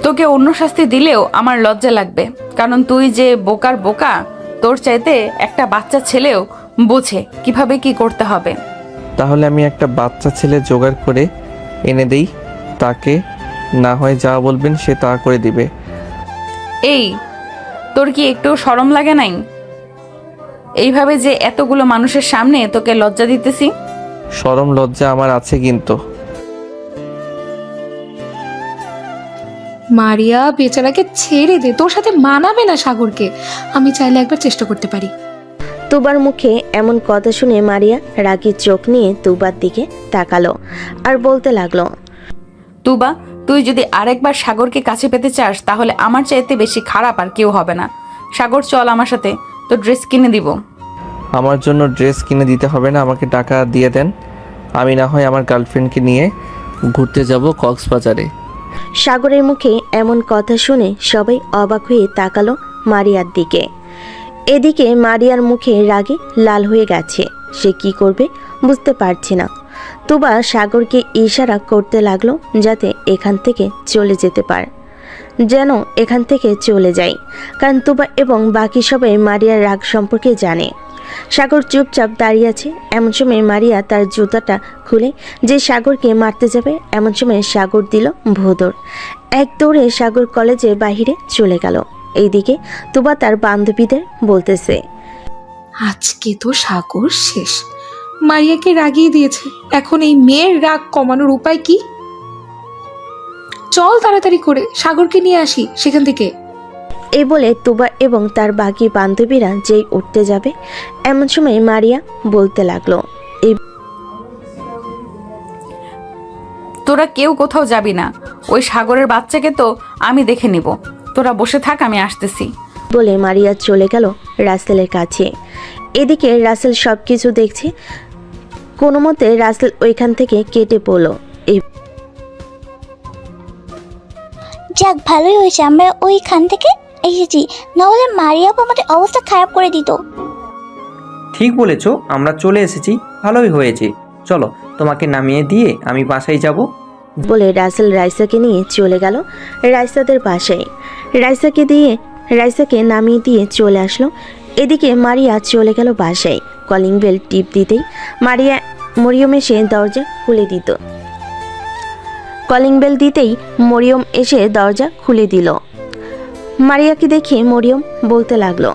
তোকে অন্য শাস্তি দিলেও আমার লজ্জা লাগবে, কারণ তুই যে বোকার বোকা, তোর চাইতে একটা বাচ্চা ছেলেও বোঝে কিভাবে কি করতে হবে। তাহলে আমি একটা বাচ্চা ছেলে জোগাড় করে এনে দেই, তাকে না হয় যা বলবেন সে তা করে দিবে। এই, তোর কি একটু শরম লাগে নাই? এইভাবে যে এতগুলো মানুষের সামনে তোকে লজ্জা দিতেছি। শরম লজ্জা আমার আছে কিন্তু। মারিয়া বেচারাকে ছেড়ে দে, তোর সাথে মানাবে না সাগরকে। আমি চাইলে একবার চেষ্টা করতে পারি। তুবার মুখে এমন কথা শুনে মারিয়া রাগী চোখ নিয়ে তুবার দিকে তাকালো আর বলতে লাগলো, তুবা, তুই যদি আরেকবার সাগরকে কাছে পেতে চাস তাহলে আমার চাইতে বেশি খারাপ আর কেউ হবে না। সাগর, চল আমার সাথে, তো ড্রেস কিনে দিব। আমার জন্য ড্রেস কিনে দিতে হবে না, আমাকে টাকা দিয়ে দেন। আমি না হয় আমার গার্লফ্রেন্ডকে নিয়ে ঘুরতে যাব কক্সবাজারে। সাগরের মুখে এমন কথা শুনে সবাই অবাক হয়ে তাকালো মারিয়ার দিকে। এদিকে মারিয়ার মুখে রাগে লাল হয়ে গেছে, সে কি করবে বুঝতে পারছে না। তুবা সাগরকে ইশারা করতে লাগলো যাতে এখান থেকে চলে যেতে পারে, যেন এখান থেকে চলে যায়, কারণ তুবা এবং বাকি সবাই মারিয়ার রাগ সম্পর্কে জানে। সাগর চুপচাপ দাঁড়িয়ে আছে। এমন সময় মারিয়া তার জুতাটা খুলে যে সাগরকে মারতে যাবে, এমন সময় সাগর দিল ভোঁদড়। এক দৌড়ে সাগর কলেজের বাহিরে চলে গেল। এইদিকে তুবা তার বান্ধবীদের বলতেছে, আজকে তো সাগর শেষ, মারিয়াকে রাগিয়ে দিয়েছে। এখন এই মেয়ের রাগ কমানোর উপায় কি? চল তাড়াতাড়ি করে সাগরকে নিয়ে আসি সেখান থেকে। এই বলে তুবা এবং তার বাকি বান্ধবীরা যেই উঠতে যাবে, এমন সময় মারিয়া বলতে লাগলো, তোরা কেউ কোথাও যাবি না, ওই সাগরের বাচ্চাকে তো আমি দেখে নিব। তোরা বসে থাক, আমি আসতেছি। বলে মারিয়া চলে গেল রাসেলের কাছে। এদিকে রাসেল সবকিছু দেখছে। কোনো মতে রাসেল ওইখান থেকে কেটে পড়লো। যাক, ভালোই হয়েছে আমরা ওইখান থেকে এসেছি, নাহলে মারিয়া আমাদের অবস্থা খারাপ করে দিত। ঠিক বলেছ, আমরা চলে এসেছি, ভালোই হয়েছে। চলো, তোমাকে নামিয়ে দিয়ে আমি বাসায় যাব। বলে রাসেল রাইসাকে নিয়ে চলে গেল রাইসাদের বাসায়। রাইসাকে নামিয়ে দিয়ে চলে আসলো। এদিকে মারিয়া চলে গেল বাসায়। কলিং বেল টিপ দিতেই মরিয়ম এসে দরজা খুলে দিত। কলিং বেল দিতেই মরিয়ম এসে দরজা খুলে দিল। মারিয়াকে দেখে মরিয়ম বলতে লাগলো,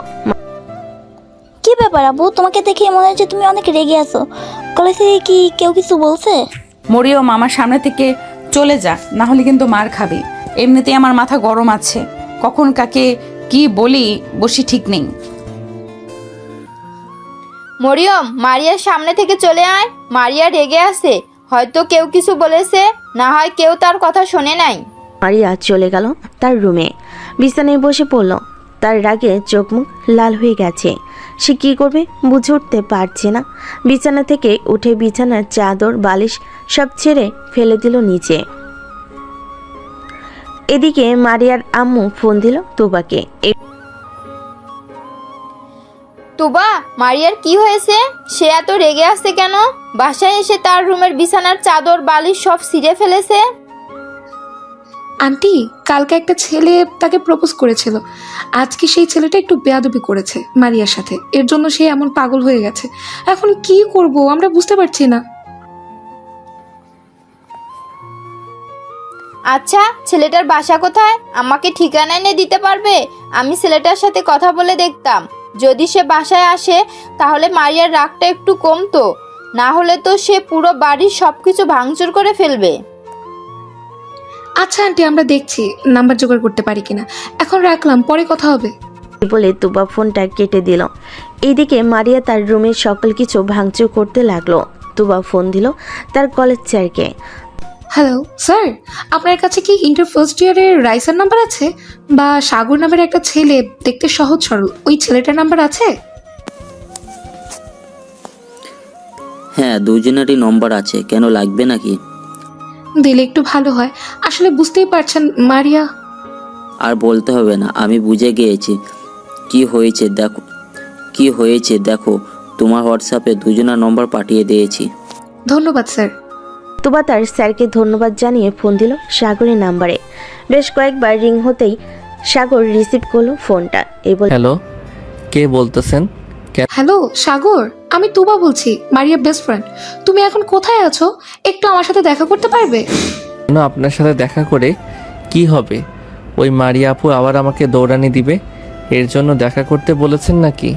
কি ব্যাপার আবু, তোমাকে দেখে মনে হচ্ছে তুমি অনেক রেগে আছো। কলেজ থেকে কি কেউ কিছু বলছে? মরিয়ম আমার সামনে থেকে চলে যা, না হলে কিন্তু মার খাবি। এমনিতেই আমার মাথা গরম আছে, কখন কাকে কি বলি বসি ঠিক নেই। মরিয়ম, মারিয়ার সামনে থেকে চলে আয়। মারিয়া রেগে আছে, হয়তো কেউ কিছু বলেছে, না হয় কেউ তার কথা শোনে নাই। মারিয়া চলে গেল তার রুমে, বিছানায় বসে পড়ল। তার রাগে চোখ মুখ লাল হয়ে গেছে। সে কি করবে বুঝে উঠতে পারছে না। বিছানা থেকে উঠে বিছানার চাদর বালিশ সব ছেড়ে ফেলে দিল নিচে। এদিকে মারিয়ার আম্মু ফোন দিল তুবাকে। তুবা, মারিয়ার কি হয়েছে? সে এত রেগে আছে কেন? বাসায় এসে তার রুমের বিছানার চাদর বালিশ সব ছিঁড়ে ফেলেছে। আন্টি, কালকে একটা ছেলে তাকে প্রপোজ করেছিল। আজকে সেই ছেলেটা একটু বেয়াদবি করেছে মারিয়ার সাথে, এর জন্য সে এমন পাগল হয়ে গেছে। এখন কি করব আমরা বুঝতে পারছি না। আচ্ছা, ছেলেটার বাসা কোথায়? আমাকে ঠিকানা এনে দিতে পারবে? আমি ছেলেটার সাথে কথা বলে দেখতাম। যদি সে বাসায় আসে তাহলে মারিয়ার রাগটা একটু কমতো, না হলে তো সে পুরো বাড়ির সবকিছু ভাঙচুর করে ফেলবে। আচ্ছা আন্টি, আমরা দেখছি নাম্বার জোগাড় করতে পারি কিনা। এখন রাখলাম, পরে কথা হবে। বলে তুবা ফোনটা কেটে দিল। এইদিকে মারিয়া তার রুমের সকল কিছু ভাঙচুর করতে লাগলো। তুবা ফোন দিল তার কলেজ স্যারকে। হ্যালো স্যার, আপনার কাছে কি ইন্টার ফার্স্ট ইয়ারের রাইসার নাম্বার আছে? বা সাগর নামের একটা ছেলে, দেখতে সহজ সরল, ওই ছেলেটার নাম্বার আছে? হ্যাঁ, দুজনেরই নম্বর আছে, কেন লাগবে নাকি? দিলে একটু ভালো হয়। আসলে বুঝতেই পারছেন মারিয়া। আর বলতে হবে না, আমি বুঝে গিয়েছি কি হয়েছে দেখো, তোমার হোয়াটসঅ্যাপে দুজনের নম্বর পাঠিয়ে দিয়েছি। ধন্যবাদ স্যার। তুবা তার স্যারকে ধন্যবাদ জানিয়ে ফোন দিল সাগরের নাম্বারে। বেশ কয়েকবার রিং হতেই সাগর রিসিভ করলো ফোনটা। হ্যালো, কে বলতেছেন? হ্যালো সাগর, আমি তুবা বলছি, মারিয়ার বেস্ট ফ্রেন্ড। তুমি এখন কোথায় আছো? একটু আমার সাথে দেখা করতে পারবে? কেন, আপনার সাথে দেখা করে কি হবে? ওই মারিয়া আপু আবার আমাকে দৌড়ানি দিবে, এর জন্য দেখা করতে বলেছেন নাকি?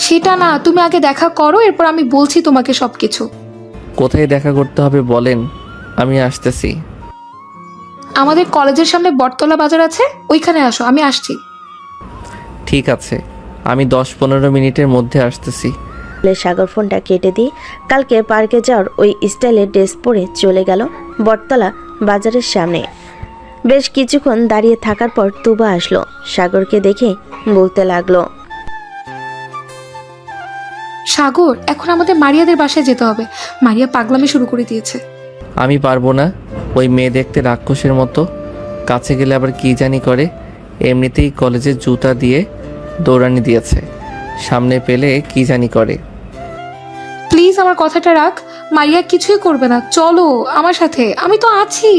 সেটা না, তুমি আগে দেখা করো, এরপর আমি বলছি তোমাকে সবকিছু। কোথায় দেখা করতে হবে বলেন, আমি আসতেছি। আমাদের কলেজের সামনে বটতলা বাজার আছে, ওইখানে আসো, আমি আসছি। ঠিক আছে, আমি 10-15 মিনিটের মধ্যে আসতেছি। সাগর ফোনটা কেটে দিয়ে কালকে পার্কে যাওয়ার ওই স্টাইলের ড্রেস পরে চলে গেল বটতলা বাজারের সামনে। বেশ কিছুক্ষণ দাঁড়িয়ে থাকার পর তুবা আসলো। সাগরকে দেখে বলতে লাগলো, সাগর, এখন আমাদের মারিয়াদের বাসায় যেতে হবে। মারিয়া পাগলামি শুরু করে দিয়েছে। আমি পারবো না, ওই মেয়ে দেখতে রাক্ষসের মতো, কাছে গেলে আবার কি জানি করে। এমনিতেই কলেজের জুতা দিয়ে দৌড়ানি দিয়েছে, সামনে পেলে কি জানি করে। প্লিজ আমার কথাটা রাখ, মারিয়া কিছুই করবে না, চলো আমার সাথে, আমি তো আছি।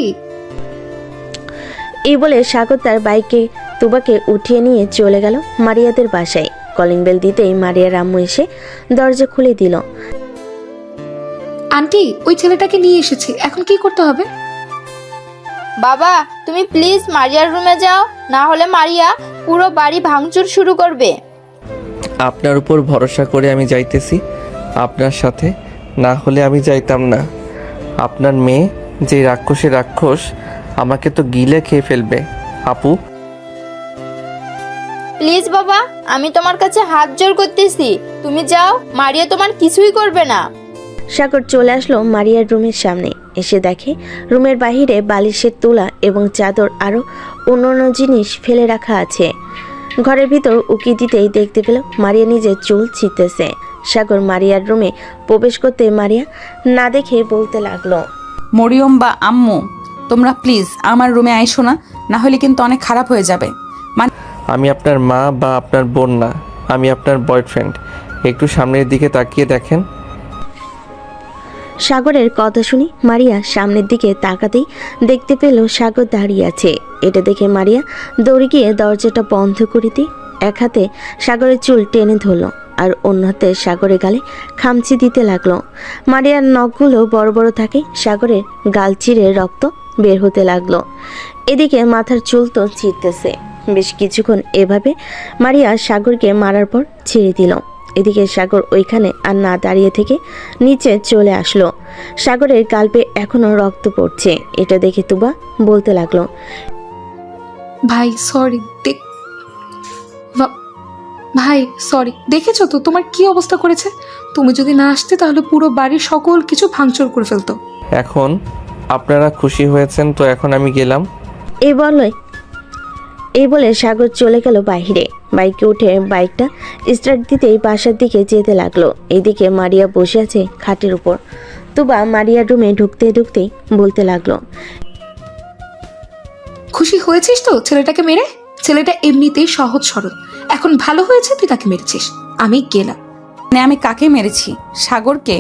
এই বলে সাগর তার বাইকে তুবাকে উঠিয়ে নিয়ে চলে গেল মারিয়াদের বাসায়। কলিং বেল দিতেই মারিয়ার আম্মু এসে দরজা খুলে দিল। আন্টি, ওই ছেলেটাকে নিয়ে এসেছি, এখন কি করতে হবে? বাবা, তুমি প্লিজ মারিয়ার রুমে যাও, না হলে মারিয়া পুরো বাড়ি ভাঙচুর শুরু করবে। আপনার উপর ভরসা করে আমি যাইতেছি আপনার সাথে, না হলে আমি যাইতাম না। আপনার মেয়ে যে রাক্ষসের রাক্ষস, আমাকে তো গিলে খেয়ে ফেলবে। আপু প্লিজ বাবা, আমি তোমার কাছে হাত জোড় করতেছি, তুমি যাও, মারিয়া তোমার কিছুই করবে না। সাগর চলে আসলো মারিয়ার রুমের সামনে। এসে দেখে রুমের বাহিরে বালিশের তুলা এবং চাদর আরও অন্যান্য জিনিস ফেলে রাখা আছে। ঘরের ভিতর উকি দিতেই দেখতে পেল মারিয়া নিজের চুল ছিঁড়তেছে। সাগর মারিয়ার রুমে প্রবেশ করতে মারিয়া না দেখে বলতে লাগলো, মরিয়ম বা আম্মু, তোমরা প্লিজ আমার রুমে আইসো না, না হলে কিন্তু অনেক খারাপ হয়ে যাবে। আমি আপনার মা বা আপনার বোন না, আমি আপনার বয়ফ্রেন্ড। একটু সামনের দিকে তাকিয়ে দেখেন। সাগরের কথা শুনি মারিয়া সামনের দিকে তাকাতেই দেখতে পেল সাগর দাঁড়িয়ে আছে। এটা দেখে মারিয়া দৌড়ে গিয়ে দরজাটা বন্ধ করে দিয়ে এক হাতে সাগরের চুল টেনে ধরলো আর অন্য হাতে সাগরের গালে খামচি দিতে লাগলো। মারিয়ার নখগুলো বড় বড় থাকে, সাগরের গাল চিরে রক্ত বের হতে লাগলো। এদিকে মাথার চুল তো ছিঁড়তেছে। বেশ কিছুক্ষণ এভাবে মারিয়া সাগরকে মারার পর ছেড়ে দিল। এদিকে সাগর ওইখানে আর না দাঁড়িয়ে থেকে নিচে চলে আসলো। সাগরের গালপে এখনো রক্ত পড়ছে। এটা দেখে তুবা বলতে লাগলো, ভাই সরি ভাই সরি, দেখেছো তো তোমার কি অবস্থা করেছে। তুমি যদি না আসতে তাহলে পুরো বাড়ির সকল কিছু ভাঙচুর করে ফেলতো। এখন আপনারা খুশি হয়েছেন তো এখন আমি গেলাম। এই বলে সাগর চলে গেল বাইরে। বাইকে উঠে বাইকটা স্টার্ট দিতেই বাসার দিকে যেতে লাগলো। এইদিকে মারিয়া বসে আছে খাটের উপর। তুবা মারিয়ার রুমে ঢুকতেই বলতে লাগলো, খুশি হয়েছিস তো ছেলেটাকে মেরে? ছেলেটা এমনিতেই সহজ সরল, এখন ভালো হয়েছে তুই তাকে মেরেছিস। আমি গেলাম। মানে আমি কাকে মেরেছি? সাগরকে?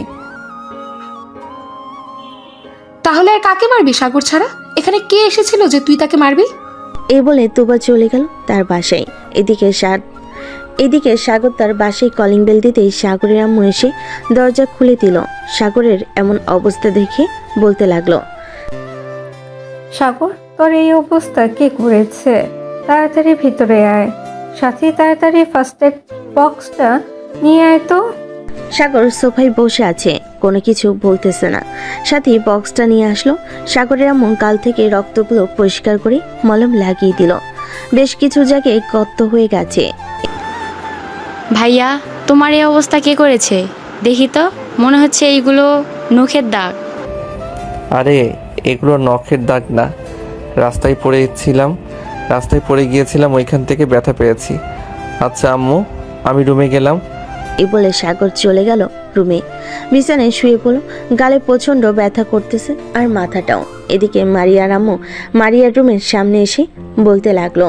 তাহলে আর কাকে মারবি সাগর ছাড়া? এখানে কে এসেছিল যে তুই তাকে মারবি? এই বলে তুবা চলে গেল তার বাসায়। এদিকে সাগর তার বাসায় কলিং বেল দিতেই সাগরের আম্মু এসে দরজা খুলে দিল। সাগরের এমন অবস্থা দেখে বলতে লাগলো, সাগর, তোর এই অবস্থা কে করেছে? তাড়াতাড়ি ভিতরে আয়, সাথে তাড়াতাড়ি ফার্স্ট এড বক্সটা নিয়ে আয় তো। সাগর সোফায় বসে আছে, কোনো কিছু বলতেছে না। সাথে বক্সটা নিয়ে আসলো। সাগরের আম্মু গাল থেকে রক্তগুলো পরিষ্কার করে মলম লাগিয়ে দিল। বেশ কিছু জায়গায় গর্ত হয়ে গেছে। ভাইয়া, তোমার এই অবস্থা কে করেছে? দেখি তো, মনে হচ্ছে এইগুলো নখের দাগ। আরে এগুলো নখের দাগ না, রাস্তায় পড়ে গিয়েছিলাম, ওইখান থেকে ব্যথা পেয়েছি। আচ্ছা আম্মু, আমি রুমে গেলাম। এই বলে সাগর চলে গেল রুমে। বিছানায় শুয়ে পড়ল। গালে প্রচন্ড ব্যথা করতেছে আর মাথাটাও। এদিকে মারিয়ার আম্মু মারিয়ার রুমের সামনে এসে বলতে লাগলো,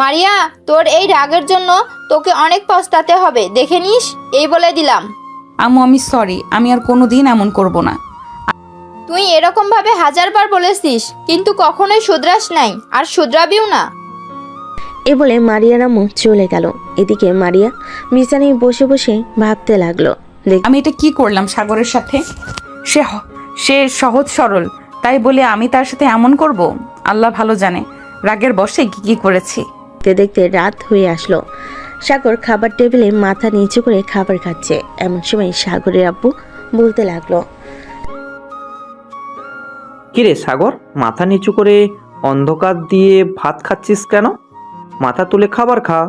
মারিয়া, তোর এই রাগের জন্য তোকে অনেক পস্তাতে হবে, দেখে নিস, এই বলে দিলাম। আম্মু আমি সরি, আমি আর কোনোদিন এমন করব না। তুই এরকম ভাবে হাজারবার বলেছিস, কিন্তু কখনোই শুধরাস নাই, আর শুধরাবিও না। এ বলে মারিয়ার আম্মু চলে গেল। এদিকে মারিয়া বিছানায় বসে বসে ভাবতে লাগলো, আমি এটা কি করলাম সাগরের সাথে? সে সহজ সরল, তাই বলে আমি তার সাথে এমন করব? আল্লাহ ভালো জানে রাগের বশে কি করেছি। দেখতে রাত হয়ে আসলো। সাগর খাবার টেবিলে মাথা নিচু করে খাবার খাচ্ছে। এমন সময় সাগরের আব্বু বলতে লাগলো, কিরে সাগর, মাথা নিচু করে অন্ধকার দিয়ে ভাত খাচ্ছিস কেন? মাথা তুলে খাবার খা।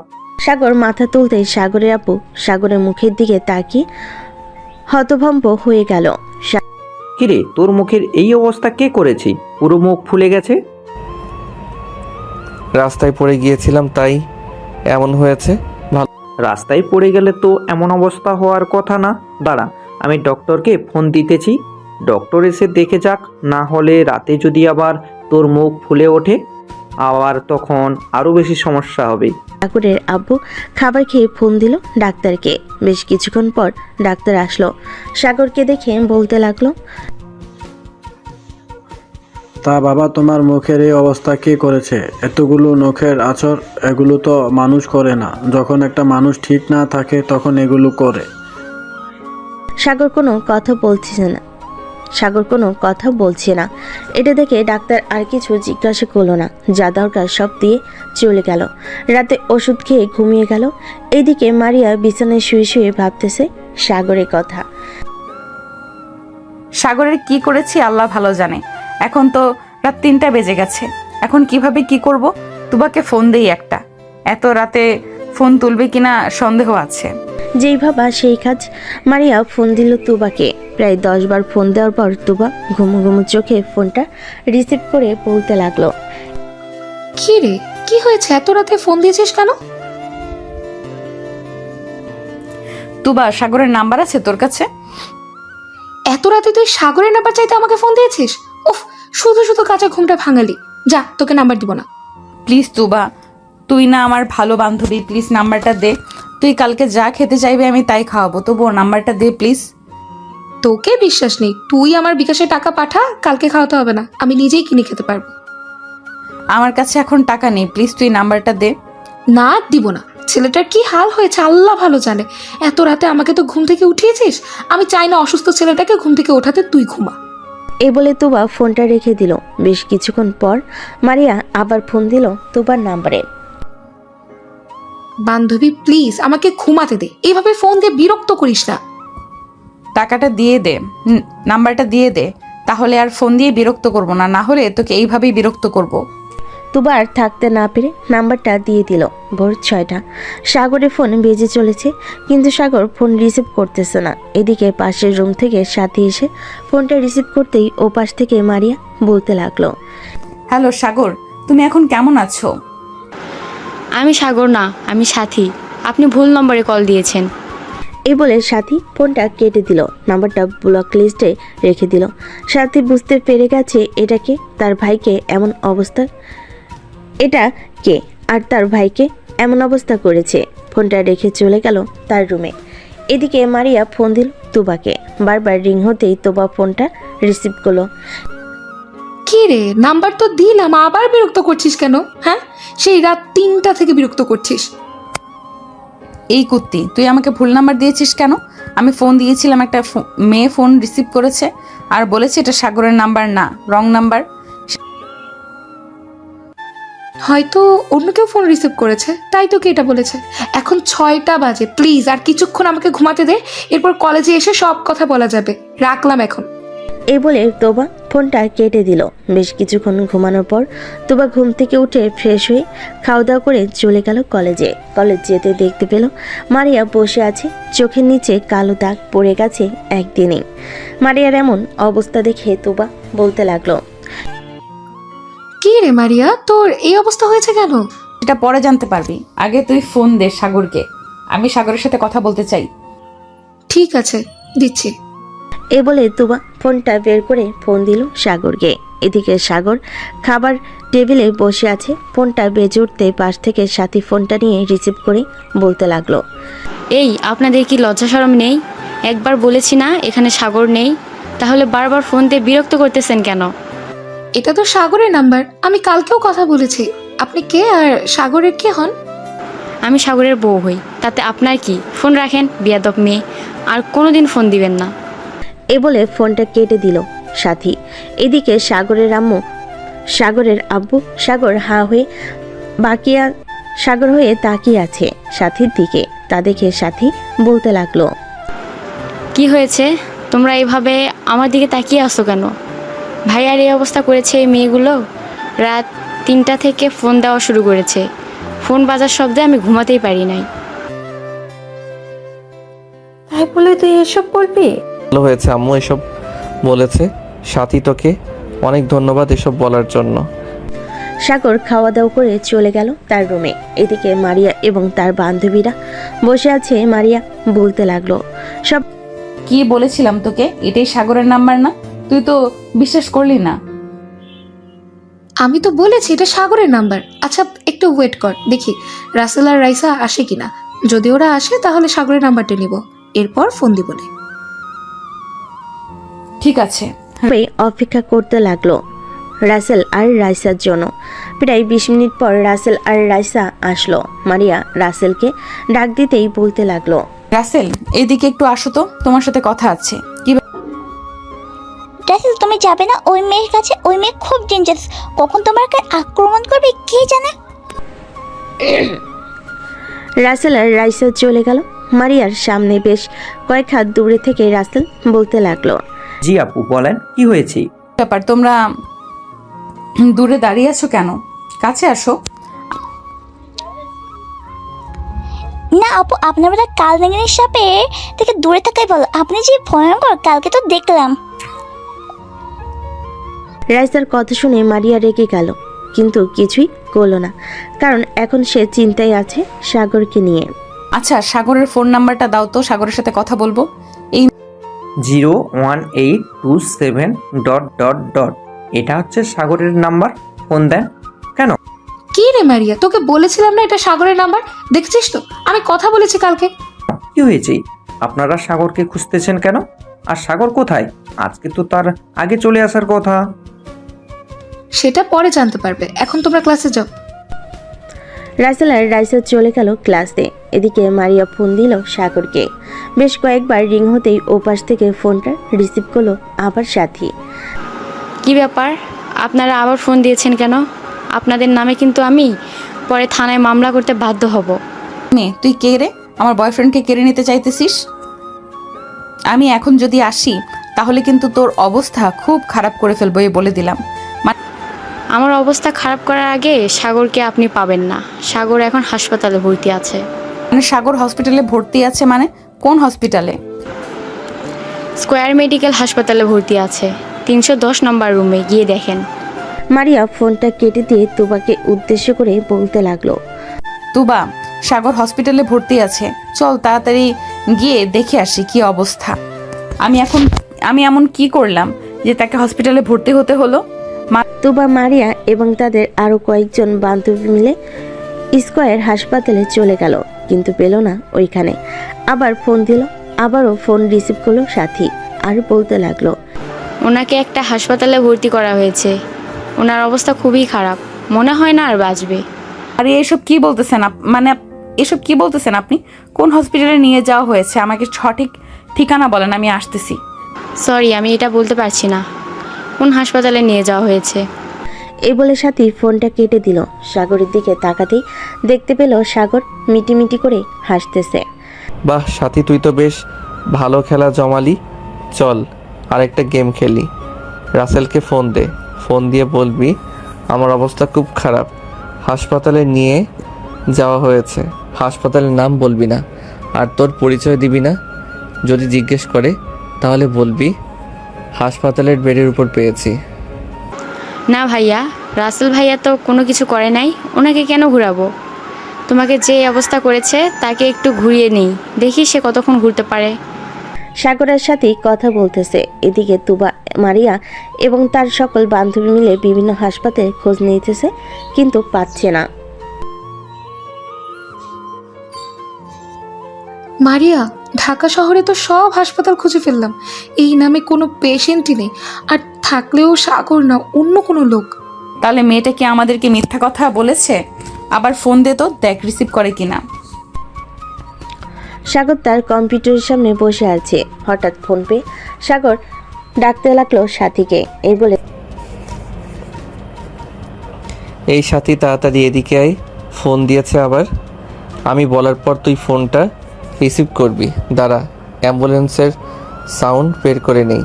সাগর মাথা তুলতেই সাগরের আব্বু সাগরের মুখের দিকে তাকিয়ে হতভম্ব হয়ে গেল। কিরে, তোর মুখের এই অবস্থা কে করেছে? পুরো মুখ ফুলে গেছে। রাস্তায় পড়ে গিয়েছিলাম তাই এমন হয়েছে। রাস্তায় পড়ে গেলে তো এমন অবস্থা হওয়ার কথা না। দাঁড়া, আমি ডক্টরকে ফোন দিতেছি, ডক্টর এসে দেখে যাক, না হলে রাতে যদি আবার তোর মুখ ফুলে ওঠে আবার তখন আরো বেশি সমস্যা হবে। সাগরের আব্বু খাবার খেয়ে ফোন দিল ডাক্তারকে। বেশ কিছুক্ষণ পর ডাক্তার আসলো। সাগরকে দেখে বলতে লাগলো, তা বাবা, তোমার মুখের এই অবস্থা কে করেছে? এতগুলো নখের আঁচড়, এগুলো তো মানুষ করে না। যখন একটা মানুষ ঠিক না থাকে তখন এগুলো করে। সাগর কোনো কথা বলছে না। এটা দেখে ডাক্তার আর কিছু জিজ্ঞাসা করলো না, যা দরকার সব দিয়ে চলে গেল। রাতে ওষুধ খেয়ে ঘুমিয়ে গেল। এইদিকে মারিয়া বিছানায় শুয়ে শুয়ে ভাবতেছে সাগরের কথা। সাগরের কি করেছি আল্লাহ ভালো জানে। এখন তো রাত 3টা বেজে গেছে, এখন কিভাবে কি করব? তুবাকে ফোন দেই একটা, এত রাতে ফোন তুলবে কিনা সন্দেহ আছে। যেই ভাবা সেই কাজ। মারিয়া ফোন দিল তুবাকে। প্রায় 10 বার ফোন দেওয়ার পর তুবা ঘুমু ঘুমু চোখে ফোনটা রিসিভ করে বলতে লাগলো, কি রে, কি হয়েছে? এত রাতে ফোন দিয়েছিস কেন? তুবা, সাগরের নাম্বার আছে তোর কাছে? এত রাতে তুই সাগরের নাম্বার চাইতে আমাকে ফোন দিয়েছিস? উফ, শুধু শুধু কাঁচা ঘুমটা ভাঙালি। যা, তোকে নাম্বার দিব না। প্লিজ তুবা, তুই না আমার ভালো বান্ধবী, প্লিজ নাম্বারটা দে। তুই কালকে যা খেতে চাইবে আমি তাই খাওয়াবো, তবুও নাম্বারটা দে প্লিজ। তোকে বিশ্বাস নেই। তুই আমার বিকাশে টাকা পাঠা, কালকে খাওয়াতে হবে না, আমি নিজেই কিনে খেতে পারবো। আমার কাছে এখন টাকা নেই, প্লিজ তুই নাম্বারটা দে। না, দিব না। ছেলেটার কি হাল হয়েছে আল্লাহ ভালো জানে। এত রাতে আমাকে তো ঘুম থেকে উঠিয়েছিস। আমি চাই না অসুস্থ ছেলেটাকে ঘুম থেকে ওঠাতে, তুই ঘুমা। এই বলে তুবা ফোনটা রেখে দিল। বেশ কিছুক্ষণ পর মারিয়া আবার ফোন দিল তুবার নাম্বারে। বান্ধবী প্লিজ আমাকে ঘুমাতে দে, এভাবে ফোন দিয়ে বিরক্ত করিস না। টাকাটা দিয়ে দে, নাম্বারটা দিয়ে দে, তাহলে আর ফোন দিয়ে বিরক্ত করব না, না হলে তোকে এইভাবেই বিরক্ত করব। তুবা আর থাকতে না পেরে নাম্বারটা দিয়ে দিল। ভোর 6টা, সাগরের ফোন বেজে চলেছে, কিন্তু সাগর ফোন রিসিভ করতেছে না। এদিকে পাশের রুম থেকে সাথী এসে ফোনটা রিসিভ করতেই ও পাশ থেকে মারিয়া বলতে লাগলো, হ্যালো সাগর, তুমি এখন কেমন আছো? আমি সাগর না, আমি সাথী। আপনি ভুল নম্বরে কল দিয়েছেন। এই বলে সাথী ফোনটা কেটে দিল, নাম্বারটা ব্লক লিস্টে রেখে দিল। সাথী বুঝতে পেরে গেছে এটা কে, তার ভাইকে এমন অবস্থা, এটা কে আর তার ভাইকে এমন অবস্থা করেছে। ফোনটা রেখে চলে গেল তার রুমে। এদিকে মারিয়া ফোন দিল তুবাকে, বারবার রিং হতেই তোবা ফোনটা রিসিভ করলো। কি রে, নাম্বার তো দিলাম, আবার বিরক্ত করছিস কেন? হ্যাঁ, সেই রাত 3টা থেকে বিরক্ত করছিস। এই কুত্তি, তুই আমাকে ভুল নাম্বার দিয়েছিস কেন? আমি ফোন দিয়েছিলাম, একটা মেয়ে ফোন রিসিভ করেছে আর বলেছে এটা সাগরের নাম্বার না, রং নাম্বার। হয়তো অন্য কেউ ফোন রিসিভ করেছে, তাই তোকে এটা বলেছে। এখন 6টা বাজে, প্লিজ আর কিছুক্ষণ আমাকে ঘুমাতে দে, এরপর কলেজে এসে সব কথা বলা যাবে। রাখলাম এখন। এই বলে তোবা ফোনটা কেটে দিল। বেশ কিছুক্ষণ ঘুমানোর পর তোবা ঘুম থেকে উঠে ফ্রেশ হয়ে খাওয়া দাওয়া করে চলে গেল কলেজে। কলেজ যেতে দেখতে পেল মারিয়া বসে আছে, চোখের নিচে কালো দাগ পড়ে গেছে একদিনেই। মারিয়ার এমন অবস্থা দেখে তোবা বলতে লাগলো, কি রে মারিয়া, তোর এই অবস্থা হয়েছে কেন? এটা পরে জানতে পারবি, আগে তুই ফোন দে সাগরকে, আমি সাগরের সাথে কথা বলতে চাই। ঠিক আছে, দিচ্ছি। এ বলে তোবা ফোনটা বের করে ফোন দিল সাগরকে। এদিকে সাগর খাবার টেবিলে বসে আছে, ফোনটা বেজে উঠতে পাশ থেকে সাথী ফোনটা নিয়ে রিসিভ করে বলতে লাগলো, এই আপনাদের কি লজ্জা শরম নেই? একবার বলেছি না এখানে সাগর নেই, তাহলে বারবার ফোন দিয়ে বিরক্ত করতেছেন কেন? এটা তো সাগরের নাম্বার, আমি কালকেও কথা বলেছি। আপনি কে আর সাগরের কে হন? আমি সাগরের বউ হই, তাতে আপনার কি? ফোন রাখেন বিয়াদব মেয়ে, আর কোনোদিন ফোন দিবেন না। এ বলে ফোনটা কেটে দিল সাথী। এদিকে সাগরের আব্বু সাগর সাগর হয়ে তাকিয়ে আছে সাথীর দিকে। তা দেখে সাথী বলতে লাগলো, কি হয়েছে? তোমরা এইভাবে আমার দিকে তাকিয়ে আসো কেন? ভাইয়ার এই অবস্থা করেছে এই মেয়েগুলো। রাত 3টা থেকে ফোন দেওয়া শুরু করেছে, ফোন বাজার শব্দে আমি ঘুমাতেই পারি নাই। তাই বলে তুই এসব বলবি? ভালো হয়েছে আম্মু এসব বলেছে, সাথী তোকে অনেক ধন্যবাদ এসব বলার জন্য। সাগর খাওয়া দাওয়া করে চলে গেল তার রুমে। এদিকে মারিয়া এবং তার বান্ধবীরা বসে আছে। মারিয়া বলতে লাগলো, সব কি বলেছিলাম তোকে, এটাই সাগরের নাম্বার না? তুই তো বিশ্বাস করলি না। আমি তো বলেছি এটা সাগরের নাম্বার। আচ্ছা একটু ওয়েট কর, দেখি রাসেল আর রাইসা আসে কিনা। যদি ওরা আসে তাহলে সাগরের নাম্বারটা নিব, এরপর ফোন দিব না। ঠিক আছে। অপেক্ষা করতে লাগলো রাসেল আর রাইসার জন্য। প্রায় 20 মিনিট পর রাসেল আর রাইসা আসলো। মারিয়া রাসেলকে ডাক দিতেই বলতে লাগলো, রাসেল এইদিকে একটু আসো তো, তোমার সাথে কথা আছে। কি রাসেল, তুমি যাবে না ওই মেয়ের কাছে? ওই মেয়ে খুব ডেঞ্জারাস, কখন তোমাকে আক্রমণ করবে কে জানে। রাসেল আর রাইসা চলে গেল মারিয়ার সামনে। বেশ কয়েক হাত দূরে থেকে রাসেল বলতে লাগলো, জি আপু বলেন, কি হয়েছে? ব্যাপার, তোমরা দূরে দাঁড়িয়ে আছো কেন? কাছে আসো। না আপু, আপনার বেলা কাল ভেঙে সাপে থেকে দূরে থাকাই ভালো। আপনি যে ভয়ঙ্কর, কালকে তো দেখলাম। রাইসার কথা শুনে মারিয়া রেগে গেল, কিন্তু কিছুই করলো না, কারণ এখন সে চিন্তায় আছে সাগরকে নিয়ে। আচ্ছা সাগরের ফোন নাম্বারটা দাও তো, সাগরের সাথে কথা বলবো। এই 01827... এটা হচ্ছে সাগরের নাম্বার, ফোন দেন কেন? কি রে মারিয়া, তোকে বলেছিলাম না এটা সাগরের নাম্বার? দেখছিস তো আমি কথা বলেছি কালকে। কি হয়েছে? আপনারা সাগরকে খুঁজতেছেন কেন? আর সাগর কোথায়? আজকে তো তার আগে চলে আসার কথা। সেটা পরে জানতে পারবে, এখন তোমরা ক্লাসে যাও। রাসেল আর রাইসা চলে গেল ক্লাসে। এদিকে মারিয়া ফোন দিল সাগরকে। বেশ কয়েকবার রিং হতেই ওপাশ থেকে ফোনটা রিসিভ করলো আবার সাথী। কি ব্যাপার, আপনারা আবার ফোন দিয়েছেন কেন? আপনাদের নামে কিন্তু আমি পরে থানায় মামলা করতে বাধ্য হব। মেয়ে তুই কে রে? আমার বয়ফ্রেন্ডকে কেড়ে নিতে চাইতেছিস? আমি এখন যদি আসি তাহলে কিন্তু তোর অবস্থা খুব খারাপ করে ফেলবো, এই বলে দিলাম। আমার অবস্থা খারাপ করার আগে সাগরকে আপনি পাবেন না। সাগর এখন হাসপাতালে ভর্তি আছে। মানে সাগর হসপিটালে ভর্তি আছে? মানে কোন হসপিটালে? স্কয়ার মেডিকেল হাসপাতালে ভর্তি আছে, 310 নম্বর রুমে গিয়ে দেখেন। মারিয়া ফোনটা কেটে দিয়ে তুবাকে উদ্দেশ্য করে বলতে লাগলো, তুবা, সাগর হসপিটালে ভর্তি আছে, চল তাড়াতাড়ি গিয়ে দেখে আসি কি অবস্থা। আমি এমন কি করলাম যে তাকে হসপিটালে ভর্তি হতে হলো? তুবা, মারিয়া এবং তাদের আরো কয়েকজন বান্ধবী মিলে স্কয়ার হাসপাতালে চলে গেল, কিন্তু পেল না ওইখানে। আবার ফোন দিল, আবারও ফোন রিসিভ করলো সাথী, আর বলতে লাগলো, ওনাকে একটা হাসপাতালে ভর্তি করা হয়েছে, ওনার অবস্থা খুবই খারাপ, মনে হয় না আর বাঁচবে। আরে এসব কি বলতেছেন? এসব কি বলতেছেন আপনি? কোন হসপিটালে নিয়ে যাওয়া হয়েছে? আমাকে সঠিক ঠিকানা বলেন, আমি আসতেছি। সরি, আমি এটা বলতে পারছি না কোন হাসপাতালে নিয়ে যাওয়া হয়েছে। এই বলে সাথী ফোনটা কেটে দিল। সাগরের দিকে তাকাতেই দেখতে পেল সাগর মিটিমিটি করে হাসতেছে। বাহ সাথী, তুই তো বেশ ভালো খেলা জমালি। চল আরেকটা গেম খেলি। রাসেলকে ফোন দে, ফোন দিয়ে বলবি আমার অবস্থা খুব খারাপ, হাসপাতালে নিয়ে যাওয়া হয়েছে। হাসপাতালের নাম বলবি না, আর তোর পরিচয় দিবি না। যদি জিজ্ঞেস করে তাহলে বলবি হাসপাতালের বেডের উপর পেয়েছি। না ভাইয়া, রাসেল ভাইয়া তো কোনো কিছু করে নাই, ওনাকে কেন ঘুরাবো? তোমাকে যে অবস্থা করেছে তাকে একটু ঘুরিয়ে নেই, দেখি সে কতক্ষণ ঘুরতে পারে। সাগরের সাথে কথা বলতেছে, এদিকে তুবা, মারিয়া এবং তার সকল বান্ধবী মিলে বিভিন্ন হাসপাতালে খোঁজ নিতেছে, কিন্তু পাচ্ছে না। মারিয়া, ঢাকা শহরে তো সব হাসপাতাল খুঁজে ফেললাম, এই নামে কোনো পেশেন্টই নেই, আর থাকলেও সাগর না, অন্য কোনো লোক। তাহলে মেয়েটা কি আমাদেরকে মিথ্যা কথা বলেছে? আবার ফোন দে তো, দেখ রিসিভ করে কিনা। সাগর তার কম্পিউটারের সামনে বসে আছে, হঠাৎ ফোন পেয়ে সাগর ডাকতে লাগলো সাথীকে। এই বলে, এই সাথী তাড়াতাড়ি এদিকে আয়, ফোন দিয়েছে আবার। আমি বলার পর তুই ফোনটা রিসিভ করবি। দাঁড়া, অ্যাম্বুলেন্সের সাউন্ড বের করে নেই।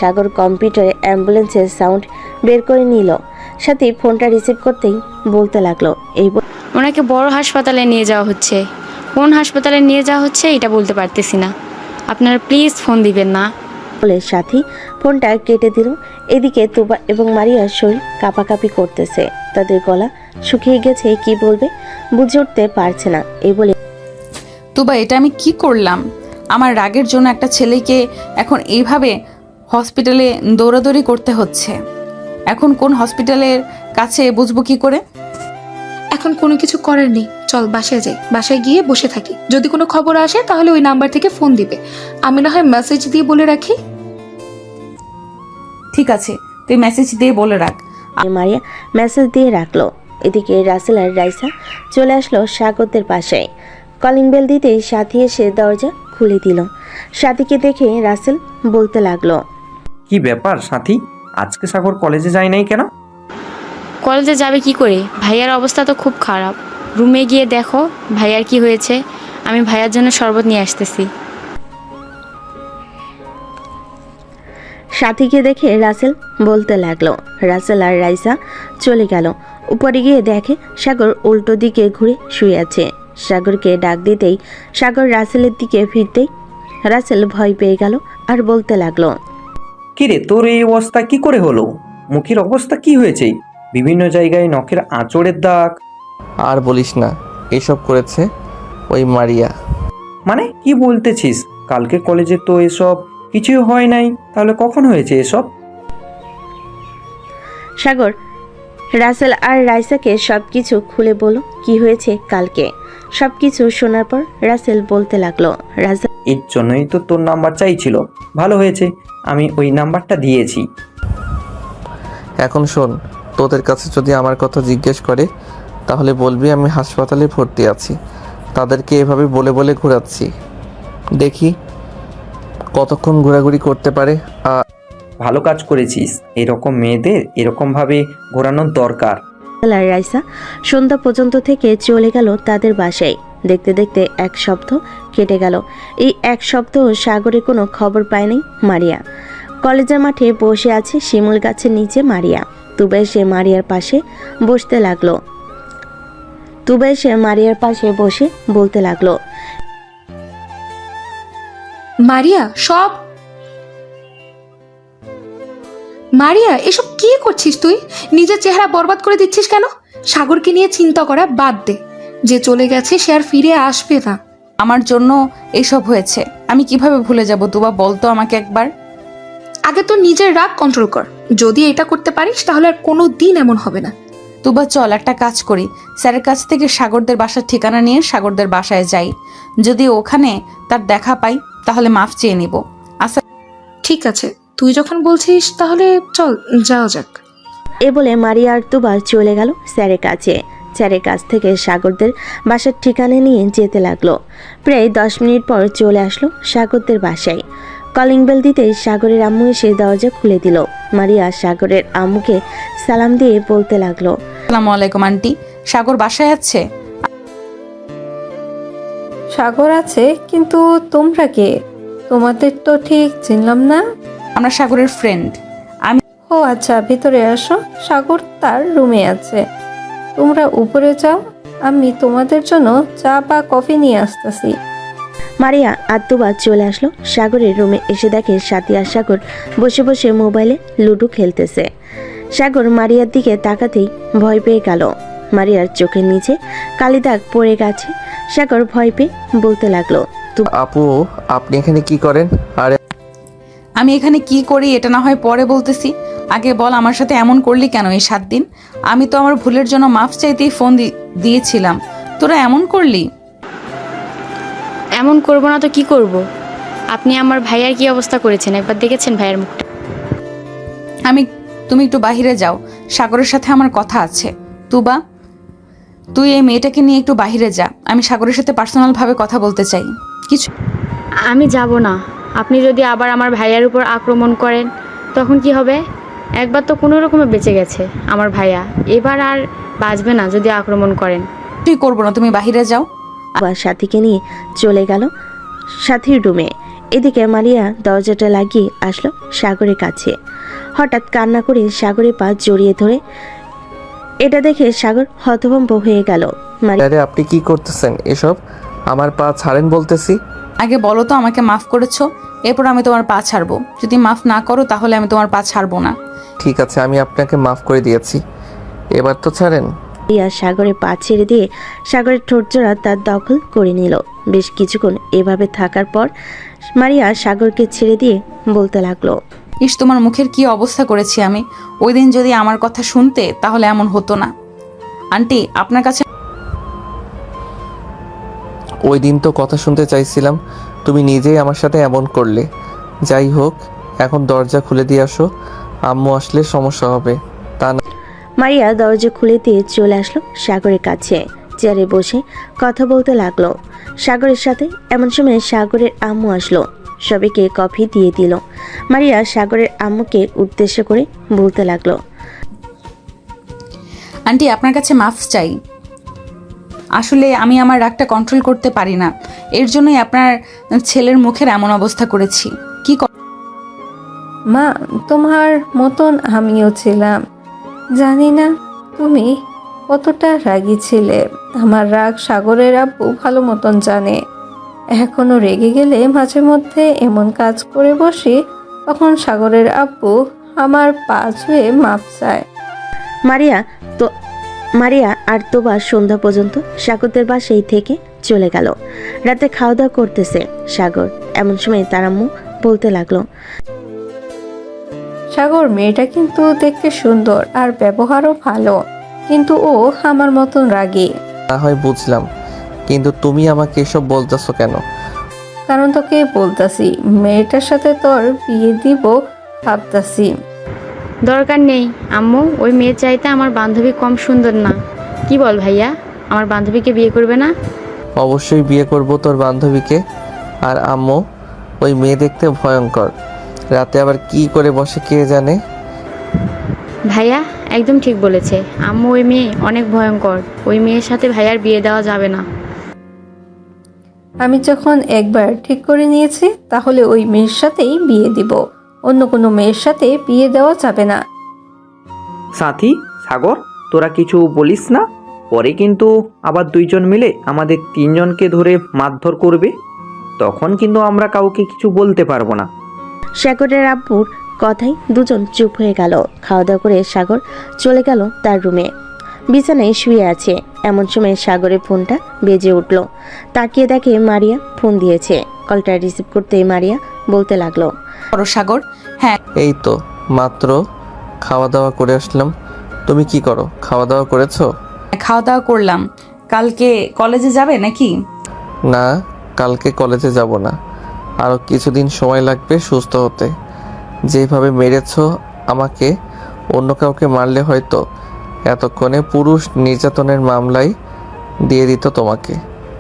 সাগর কম্পিউটারে অ্যাম্বুলেন্সের সাউন্ড বের করে নিল। সাথী ফোনটা রিসিভ করতেই বলতে লাগলো, এই ওনাকে বড় হাসপাতালে নিয়ে যাওয়া হচ্ছে, কোন হাসপাতালে নিয়ে যাওয়া হচ্ছে এটা বলতে পারতেছি না, আপনারা প্লিজ ফোন দিবেন না। বলে সাথী ফোনটা কেটে দিল। এদিকে তুবা এবং মারিয়ার শরীর কাঁপাকাঁপি করতেছে, তাদের গলা শুকিয়ে গেছে, কি বলবে বুঝে উঠতে পারছে না। এই বলে, তুবা, এটা আমি কি করলাম? আমার রাগের জন্য একটা ছেলেকে এখন এইভাবে হসপিটালে দৌড়াদৌড়ি করতে হচ্ছে। এখন কোন হসপিটালের কাছে বুঝবো কি করে? এখন কোনো কিছু করার নেই, চল বাসায় যাই, বাসায় গিয়ে বসে থাকি, যদি কোনো খবর আসে তাহলে ওই নাম্বার থেকে ফোন দিবে, আমি না হয় মেসেজ দিয়ে বলে রাখি। ঠিক আছে, তুই মেসেজ দিয়ে বলে রাখ। মারিয়া মেসেজ দিয়ে রাখলো। এদিকে রাসেল আর রাইসা চলে আসলো সাগরদের পাশে। কলিং বেল দিতে সাথী এসে দরজা খুলে দিল। সাথীকে দেখে রাসেল বলতে লাগলো, কি ব্যাপার সাথী, আজকে সাগর কলেজে যায় নাই কেন? কলেজে যাবে কি করে? ভাইয়ার অবস্থা তো খুব খারাপ, রুমে গিয়ে দেখো ভাইয়ার কি হয়েছে, আমি ভাইয়ার জন্য শরবত নিয়ে আসতেছি। সাথীকে দেখে রাসেল বলতে লাগলো। রাসেল আর রাইসা চলে গেল। উপরে গিয়ে দেখে সাগর উল্টো দিকে ঘুরে শুয়ে আছে। সাগরকে ডাক দিতেই সাগর রাসেলের দিকে ফিরতেই রাসেল ভয় পেয়ে গেল আর বলতে লাগলো, কিরে, তোর এই অবস্থা কি করে হলো? মুখের অবস্থা কি হয়েছে? বিভিন্ন জায়গায় নখের আঁচড়ের দাগ। আর বলিস না, এসব করেছে ওই মারিয়া। মানে কি বলতেছিস? কালকে কলেজে তো এসব কিছুই হয় নাই, তাহলে কখন হয়েছে এসব? সাগর রাসেল আর রাইসাকে সবকিছু খুলে বলো কি হয়েছে কালকে। সবকিছু শোনার পর রাসেল বলতে লাগলো, এর জন্যই তো তোর নাম্বার চাইছিল, ভালো হয়েছে আমি ওই নাম্বারটা দিয়েছি। এখন শোন, তোদের কাছে যদি আমার কথা জিজ্ঞেস করে তাহলে বলবি আমি হাসপাতালে ভর্তি আছি, তাদেরকে এভাবে বলে বলে ঘোরাচ্ছি, দেখি কতক্ষণ ঘোরাঘুরি করতে পারে। ভালো কাজ করেছিস, এরকম মেয়েদের এরকমভাবে ঘোরানোর দরকার। রাইসা সন্ধ্যা পর্যন্ত থেকে চলে গেল তাদের বাসায়। দেখতে দেখতে এক সপ্তাহ কেটে গেল। এই এক সপ্তাহ সাগরের কোনো খবর পায়নি মারিয়া। কলেজের মাঠে বসে আছে শিমুল গাছের নিচে মারিয়া। তুবা এসে মারিয়ার পাশে বসে বলতে লাগলো, মারিয়া এসব কি করছিস তুই? নিজের চেহারা বরবাদ করে দিচ্ছিস কেন? সাগরকে নিয়ে চিন্তা করা বাদ দে। যে চলে গেছে সে আর ফিরে আসবে না। আমার জন্য এসব হয়েছে, আমি কিভাবে ভুলে যাব তুবা? বলতো আমাকে একবার। আগে তো নিজের রাগ কন্ট্রোল কর। যদি এটা করতে পারিস তাহলে আর কোনো দিন এমন হবে না। তুবা চল একটা কাজ করি, স্যারের কাছ থেকে সাগরদের বাসার ঠিকানা নিয়ে সাগরদের বাসায় যাই। যদি ওখানে তার দেখা পাই তাহলে মাফ চেয়ে নিব। আচ্ছা ঠিক আছে, তুই যখন বলছিস তাহলে চল যাওয়া যাক। এ বলে মারিয়া আর তুবা চলে গেল স্যারের কাছে। স্যারের কাছ থেকে সাগরদের বাসার ঠিকানা নিয়ে যেতে লাগলো। প্রায় 10 মিনিট পর চলে আসলো সাগরদের বাসায়। কলিং বেল দিতে সাগরের আম্মু এসে দরজা খুলে দিল। মারিয়া সাগরের আম্মুকে সালাম দিয়ে বলতে লাগলো, আসসালামু আলাইকুম আন্টি, সাগর বাসায় আছে? সাগর আছে, কিন্তু তোমরা কে? তোমাদের তো ঠিক চিনলাম না। আমরা সাগরের ফ্রেন্ড। ও আচ্ছা, ভিতরে আসো। সাগর তার রুমে আছে, তোমরা উপরে যাও, আমি তোমাদের জন্য চা বা কফি নিয়ে আসতেছি। মারিয়া আর তুবা চলে আসলো সাগরের রুমে। এসে দেখে সাথী আর সাগর বসে বসে মোবাইলে লুডো খেলতেছে। সাগর মারিয়ার দিকে তাকাতেই ভয় পেয়ে গেল। মারিয়ার চোখের নিচে কালি দাগ পড়ে গেছে। সাগর ভয় পেয়ে বলতে লাগলো, আপু আপনি এখানে কি করেন? আরে আমি এখানে কি করি এটা না হয় পরে বলতেছি, আগে বল আমার সাথে এমন করলি কেন এই 7 দিন? আমি তো আমার ভুলের জন্য মাফ চাইতেই ফোন দিয়েছিলাম, তোরা এমন করলি? এমন করব না তো কি করব? আপনি আমার ভাইয়ার কি অবস্থা করেছেন একবার দেখেছেন ভাইয়ার মুখটা? তুমি একটু বাহিরে যাও, সাগরের সাথে আমার কথা আছে। তুবা তুই এই মেয়েটাকে নিয়ে একটু বাহিরে যা, আমি সাগরের সাথে পার্সোনাল ভাবে কথা বলতে চাই। কিছু আমি যাব না। আপনি যদি আবার আমার ভাইয়ার উপর আক্রমণ করেন তখন কি হবে? একবার তো কোনো রকমে বেঁচে গেছে আমার ভাইয়া, এবার আর বাঁচবে না যদি আক্রমণ করেন। তুই করবো না, তুমি বাহিরে যাও। আবার সাথীকে নিয়ে চলে গেল সাথীর রুমে। এদিকে মারিয়া দরজাটা লাগিয়ে আসলো সাগরের কাছে। হঠাৎ কান্না করে সাগরের পা জড়িয়ে ধরে। এটা দেখে সাগর হতভম্ব হয়ে গেল। আরে আপনি কি করতেছেন এসব? আমার পা ছাড়েন বলতেছি। আগে বলো তো আমাকে মাফ করেছো, এরপর আমি তোমার পা ছাড়বো। যদি মাফ না করো তাহলে আমি তোমার পা ছাড়বো না। ঠিক আছে, আমি আপনাকে মাফ করে দিয়েছি, এবার তো ছাড়েন। মারিয়া সাগরের পা ছেড়ে দিয়ে সাগরের ঠোঁটজোড়া তার দখল করে নিল। বেশ কিছুক্ষণ এভাবে থাকার পর মারিয়া সাগরকে ছেড়ে দিয়ে বলতে লাগলো, ইস তোমার মুখের কি অবস্থা করেছি আমি। ওই দিন যদি আমার কথা শুনতে তাহলে এমন হতো না। আন্টি আপনার কাছে ওই দিন তো কথা শুনতে চাইছিলাম, তুমি নিজেই আমার সাথে এমন করলে। যাই হোক, এখন দরজা খুলে দিয়ে আসো, আম্মু আসলে সমস্যা হবে। তা না। মারিয়া দরজা খুলে দিয়ে চলে আসলো সাগরের কাছে। চেয়ারে বসে কথা বলতে লাগলো সাগরের সাথে। এমন সময় সাগরের আম্মু আসলো, সবাইকে কফি দিয়ে দিল। মারিয়া সাগরের আম্মুকে উদ্দেশ্য করে বলতে লাগলো, আন্টি আপনার কাছে মাফ চাই। আসলে আমি আমার রাগটা কন্ট্রোল করতে পারি না, এর জন্যই আপনার ছেলের মুখের এমন অবস্থা করেছি। কি মা, তোমার মতন আমিও ছিলাম। জানি না তুমি কতটা রাগী ছিলে। আমার রাগ সাগরের আব্বু ভালো মতন জানে। এখনো রেগে গেলে মাঝে মধ্যে এমন কাজ করে বসি, তখন সাগরের আব্বু আমার পা ছুঁয়ে মাপ চায়। মারিয়া আর তোবা সন্ধ্যা পর্যন্ত সাগরদের বাসায় থেকে চলে গেল। রাতে খাওয়া দাওয়া করতেছে সাগর। এমন সময় তার আম্মু বলতে লাগলো, সাগর মেয়েটা কিন্তু দেখতে সুন্দর আর ব্যবহারও ভালো, কিন্তু ও আমার মতন রাগী। না হয় বুঝলাম, কিন্তু তুমি আমাকে এসব বলতেছো কেন? কারণ তোকে বলতাছি, মেয়েটার সাথে তোর বিয়ে দিব ভাবতাছি। দরকার নেই আম্মু, ওই মেয়ের চাইতে আমার বান্ধবী কম সুন্দর না। কি বল ভাইয়া, আমার বান্ধবীকে বিয়ে করবে না? অবশ্যই বিয়ে করব তোর বান্ধবীকে। আর আম্মু, ওই মেয়ে দেখতে ভয়ঙ্কর, রাতে আবার কি করে বসে কে জানে। ভাইয়া একদম ঠিক বলেছে আম্মু, ওই মেয়ে অনেক ভয়ঙ্কর। ওই মেয়ের সাথে ভাইয়ার বিয়ে দেওয়া যাবে না। আমি যখন একবার ঠিক করে নিয়েছি তাহলে ওই মেয়ের সাথেই বিয়ে দিব, অন্য কোনো মেয়ের সাথে বিয়ে দেওয়া যাবে না। সাথী, সাগর, তোরা কিছু বলিস না, পরে কিন্তু আবার দুইজন মিলে আমাদের তিনজনকে ধরে মারধর করবে, তখন কিন্তু আমরা কাউকে কিছু বলতে পারবো না। সাগরের আব্বুর কথায় দুজন চুপ হয়ে গেল। খাওয়া দাওয়া করে সাগর চলে গেল তার রুমে। বিছানায় শুয়ে আছে, এমন সময় সাগরের ফোনটা বেজে উঠল। তাকিয়ে দেখে মারিয়া ফোন দিয়েছে। কলটা রিসিভ করতেই মারিয়া বলতে লাগলো, সাগর। হ্যাঁ, এই তো মাত্র খাওয়া দাওয়া করে আসলাম। তুমি কি করো? খাওয়া দাওয়া করেছো? খাওয়া দাওয়া করলাম। কালকে কলেজে যাবে নাকি? না, কালকে কলেজে যাব না। আরও কিছুদিন সময় লাগবে সুস্থ হতে। যেভাবে মেরেছো আমাকে, অন্য কাউকে মারলে হয়তো এতক্ষণে পুরুষ নির্যাতনের মামলায় দিয়ে দিত তোমাকে।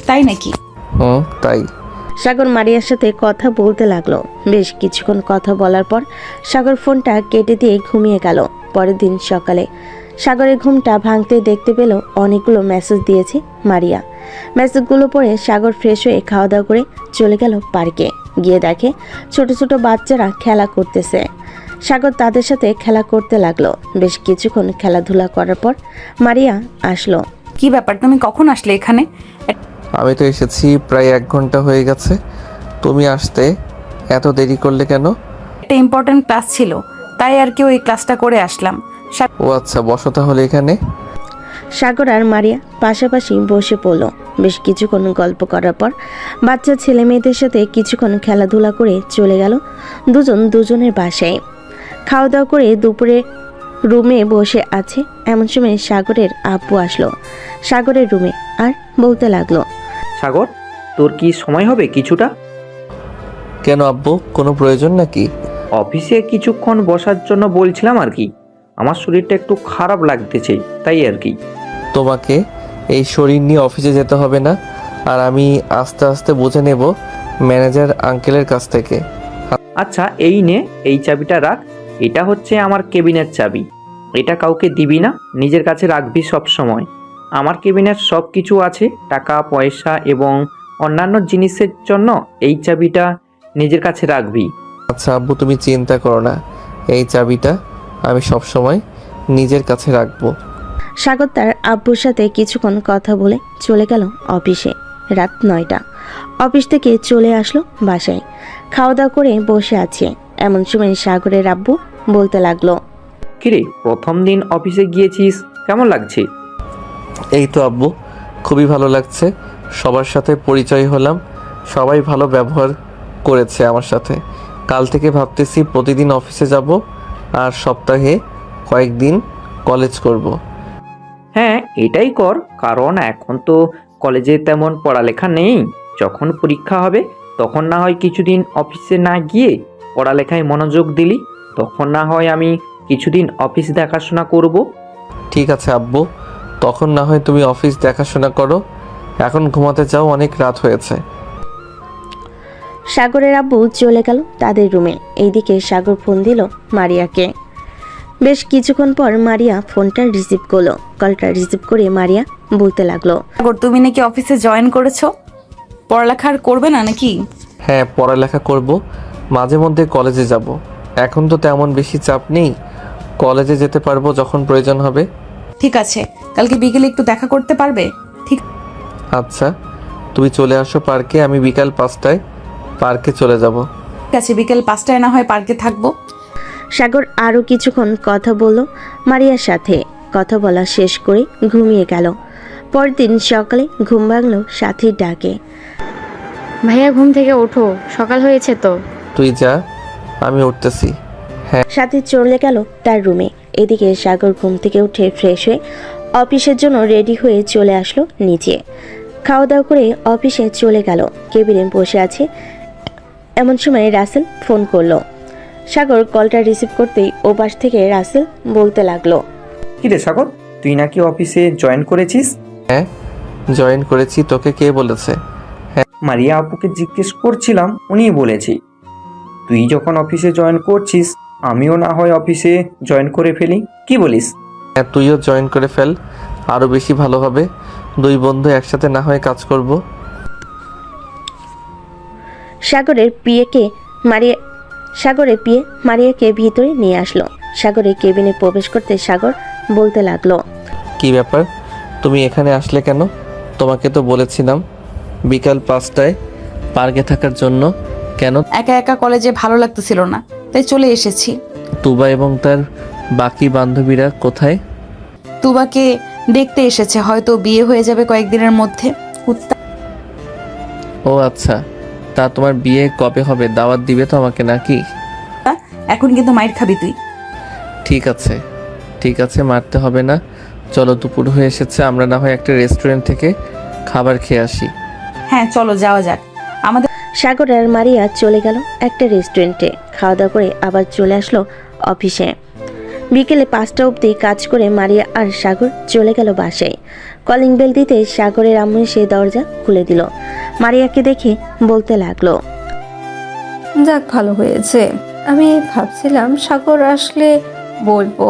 তাই নাকি? তাই। সাগর মারিয়ার সাথে কথা বলতে লাগলো। বেশ কিছুক্ষণ কথা বলার পর সাগর ফোনটা কেটে দিয়ে ঘুমিয়ে গেল। পরের দিন সকালে সাগরের ঘুমটা ভাঙতে দেখতে পেল অনেকগুলো মেসেজ দিয়েছে মারিয়া। মেসেজগুলো পড়ে সাগর ফ্রেশ হয়ে খাওয়া দাওয়া করে চলে গেল পার্কে। গিয়ে দেখে ছোট ছোট বাচ্চারা খেলা করতেছে। সাগর তাদের সাথে খেলা করতে লাগলো। বেশ কিছুক্ষণ খেলাধুলা করার পর মারিয়া আসলো। কি ব্যাপার, তুমি কখন আসলে এখানে? আমি তো এসেছি প্রায় 1 ঘন্টা হয়ে গেছে। তুমি আসতে এত দেরি করলে কেন? একটা ইম্পর্টেন্ট ক্লাস ছিল, তাই আর কি ওই ক্লাসটা করে আসলাম। ও আচ্ছা, বসো তাহলে এখানে। সাগর আর মারিয়া পাশাপাশি বসে পড়ল। বেশ কিছুক্ষণ গল্প করার পর বাচ্চা ছেলে মেয়েদের সাথে কিছুক্ষণ খেলাধুলা করে চলে গেল দুজন দুজনের বাসায়। খাওয়া দাওয়া করে দুপুরে রুমে বসে আছে, এমন সময় সাগরের আব্বু আসলো সাগরের রুমে আর বলতে লাগলো, সাগর, তোর কি সময় হবে কিছুটা? কেন আব্বু, কোনো প্রয়োজন নাকি? অফিসে কিছুক্ষণ বসার জন্য বলছিলাম আর কি। আমার শরীরটা একটু খারাপ লাগতেছে, তাই আর কি। তোমাকে এই শরীর নিয়ে অফিসে যেতে হবে না, আর আমি আস্তে আস্তে বুঝে নেব ম্যানেজার আঙ্কেলের কাছ থেকে। আচ্ছা, এই নে, এই চাবিটা রাখ। এটা হচ্ছে আমার কেবিনের চাবি। এটা কাউকে দিবি না, নিজের কাছে রাখবি সব সময়। আমার কেবিনের সব কিছু আছে, টাকা পয়সা এবং অন্যান্য জিনিসের জন্য এই চাবিটা নিজের কাছে রাখবি। আচ্ছা আব্বু, তুমি চিন্তা করো না, এই চাবিটা আমি সব সময় নিজের কাছে রাখবো। সাগর তার আব্বুর সাথে কিছুক্ষণ কথা বলে চলে গেল অফিসে। রাত 9টা। অফিস থেকে চলে আসলো বাসায়। খাওয়া দাওয়া করে বসে আছে, এমন সময় সাগরের আব্বু বলতে লাগলো, কিরে, প্রথম দিন অফিসে গিয়েছিস, কেমন লাগছে? এই তো আব্বু, খুবই ভালো লাগছে। সবার সাথে পরিচয় হলাম, সবাই ভালো ব্যবহার করেছে আমার সাথে। কাল থেকে ভাবতেছি প্রতিদিন অফিসে যাব আর সপ্তাহে কয়েকদিন কলেজ করব। হ্যাঁ, এটাই কর, কারণ এখন তো কলেজে তেমন পড়ালেখা নেই। যখন পরীক্ষা হবে তখন না হয় কিছুদিন অফিসে না গিয়ে পড়ালেখায় মনোযোগ দিলি, তখন না হয় আমি কিছুদিন অফিস দেখাশোনা করব। ঠিক আছে আব্বু, তখন না হয় তুমি অফিস দেখাশোনা করো। এখন ঘুমাতে যাও, অনেক রাত হয়েছে। সাগরের আব্বু চলে গেল তাদের রুমে। এইদিকে সাগর ফোন দিল মারিয়াকে। বেশ কিছুক্ষণ পর মারিয়া ফোনটা রিসিভ করলো। কলটা রিসিভ করে মারিয়া বলতে লাগলো, সাগর, তুমি নাকি অফিসে জয়েন করেছো? পড়ালেখা আর করবে না নাকি? হ্যাঁ, পড়ালেখা করব, মাঝে মধ্যে কলেজে যাব। এখন তো তেমন বেশি চাপ নেই, কলেজে যেতে পারবো যখন প্রয়োজন হবে। ঠিক আছে, কালকে বিকেলে একটু দেখা করতে পারবে? ঠিক আচ্ছা, তুমি চলে আসো পার্কে, আমি বিকাল 5টায় পার্কে চলে যাব। আছে, বিকেল 5টায় না হয় পার্কে থাকবো। সাগর আরও কিছুক্ষণ কথা বলল মারিয়ার সাথে। কথা বলা শেষ করে ঘুমিয়ে গেল। পরদিন সকালে ঘুম ভাঙল সাথীর ডাকে। ভাইয়া, ঘুম থেকে ওঠো, সকাল হয়েছে তো। তুই যা, আমি উঠতেছি। সাথী চলে গেল তার রুমে। এদিকে সাগর ঘুম থেকে উঠে ফ্রেশ হয়ে অফিসের জন্য রেডি হয়ে চলে আসলো নিচে। খাওয়া দাওয়া করে অফিসে চলে গেল। কেবিনে বসে আছে, এমন সময় রাসেল ফোন করলো। সাগর কলটা রিসিভ করতেই ও পাশ থেকে রাসেল বলতে লাগলো, কিরে সাগর, তুই নাকি অফিসে জয়েন করেছিস? হ্যাঁ, জয়েন করেছি। তোকে কে বলেছে? মারিয়া আপুকে জিজ্ঞেস করছিলাম, উনিই বলেছি। তুই যখন অফিসে জয়েন করছিস, আমিও না হয় অফিসে জয়েন করে ফেলি, কি বলিস? হ্যাঁ, তুইও জয়েন করে ফেল, আরও বেশি ভালো হবে। 2 বন্ধু একসাথে না হয় কাজ করব। সাগরের পিয়ে মারিয়াকে ভিতরে নিয়ে আসলো। সাগরের কেবিনে প্রবেশ করতে সাগর বলতে লাগলো, কি ব্যাপার, তুমি এখানে আসলে কেন? তোমাকে তো বলেছিলাম বিকাল 5টায় পার্কে থাকার জন্য। কেন? একা একা কলেজে ভালো লাগতেছিল না, তাই চলে এসেছি। তুবা এবং তার বাকি বান্ধবীরা কোথায়? তুবাকে দেখতে এসেছে, হয়তো বিয়ে হয়ে যাবে কয়েকদিনের মধ্যে। ও আচ্ছা, তা তোমার বিয়ে কবে হবে? দাওয়াত দিবে তো আমাকে নাকি? এখন কিন্তু মাইর খাবি তুই। ঠিক আছে, মারতে হবে না। চলো, দুপুর হয়ে এসেছে, আমরা না হয় একটা রেস্টুরেন্ট থেকে খাবার খেয়ে আসি। হ্যাঁ চলো যাওয়া যাক। আমাদের সাগর আর মারিয়া চলে গেল একটা রেস্টুরেন্টে। খাওয়া দাওয়া করে আবার চলে আসলো অফিসে। বিকেলে 5টা অবধি কাজ করে মারিয়া আর সাগর চলে গেল বাসায়। কলিং বেল দিতে সাগরের আম্মু সেই দরজা খুলে দিল। মারিয়াকে দেখে বলতে লাগলো, যাক ভালো হয়েছে। আমি ভাবছিলাম সাগর আসলে বলবো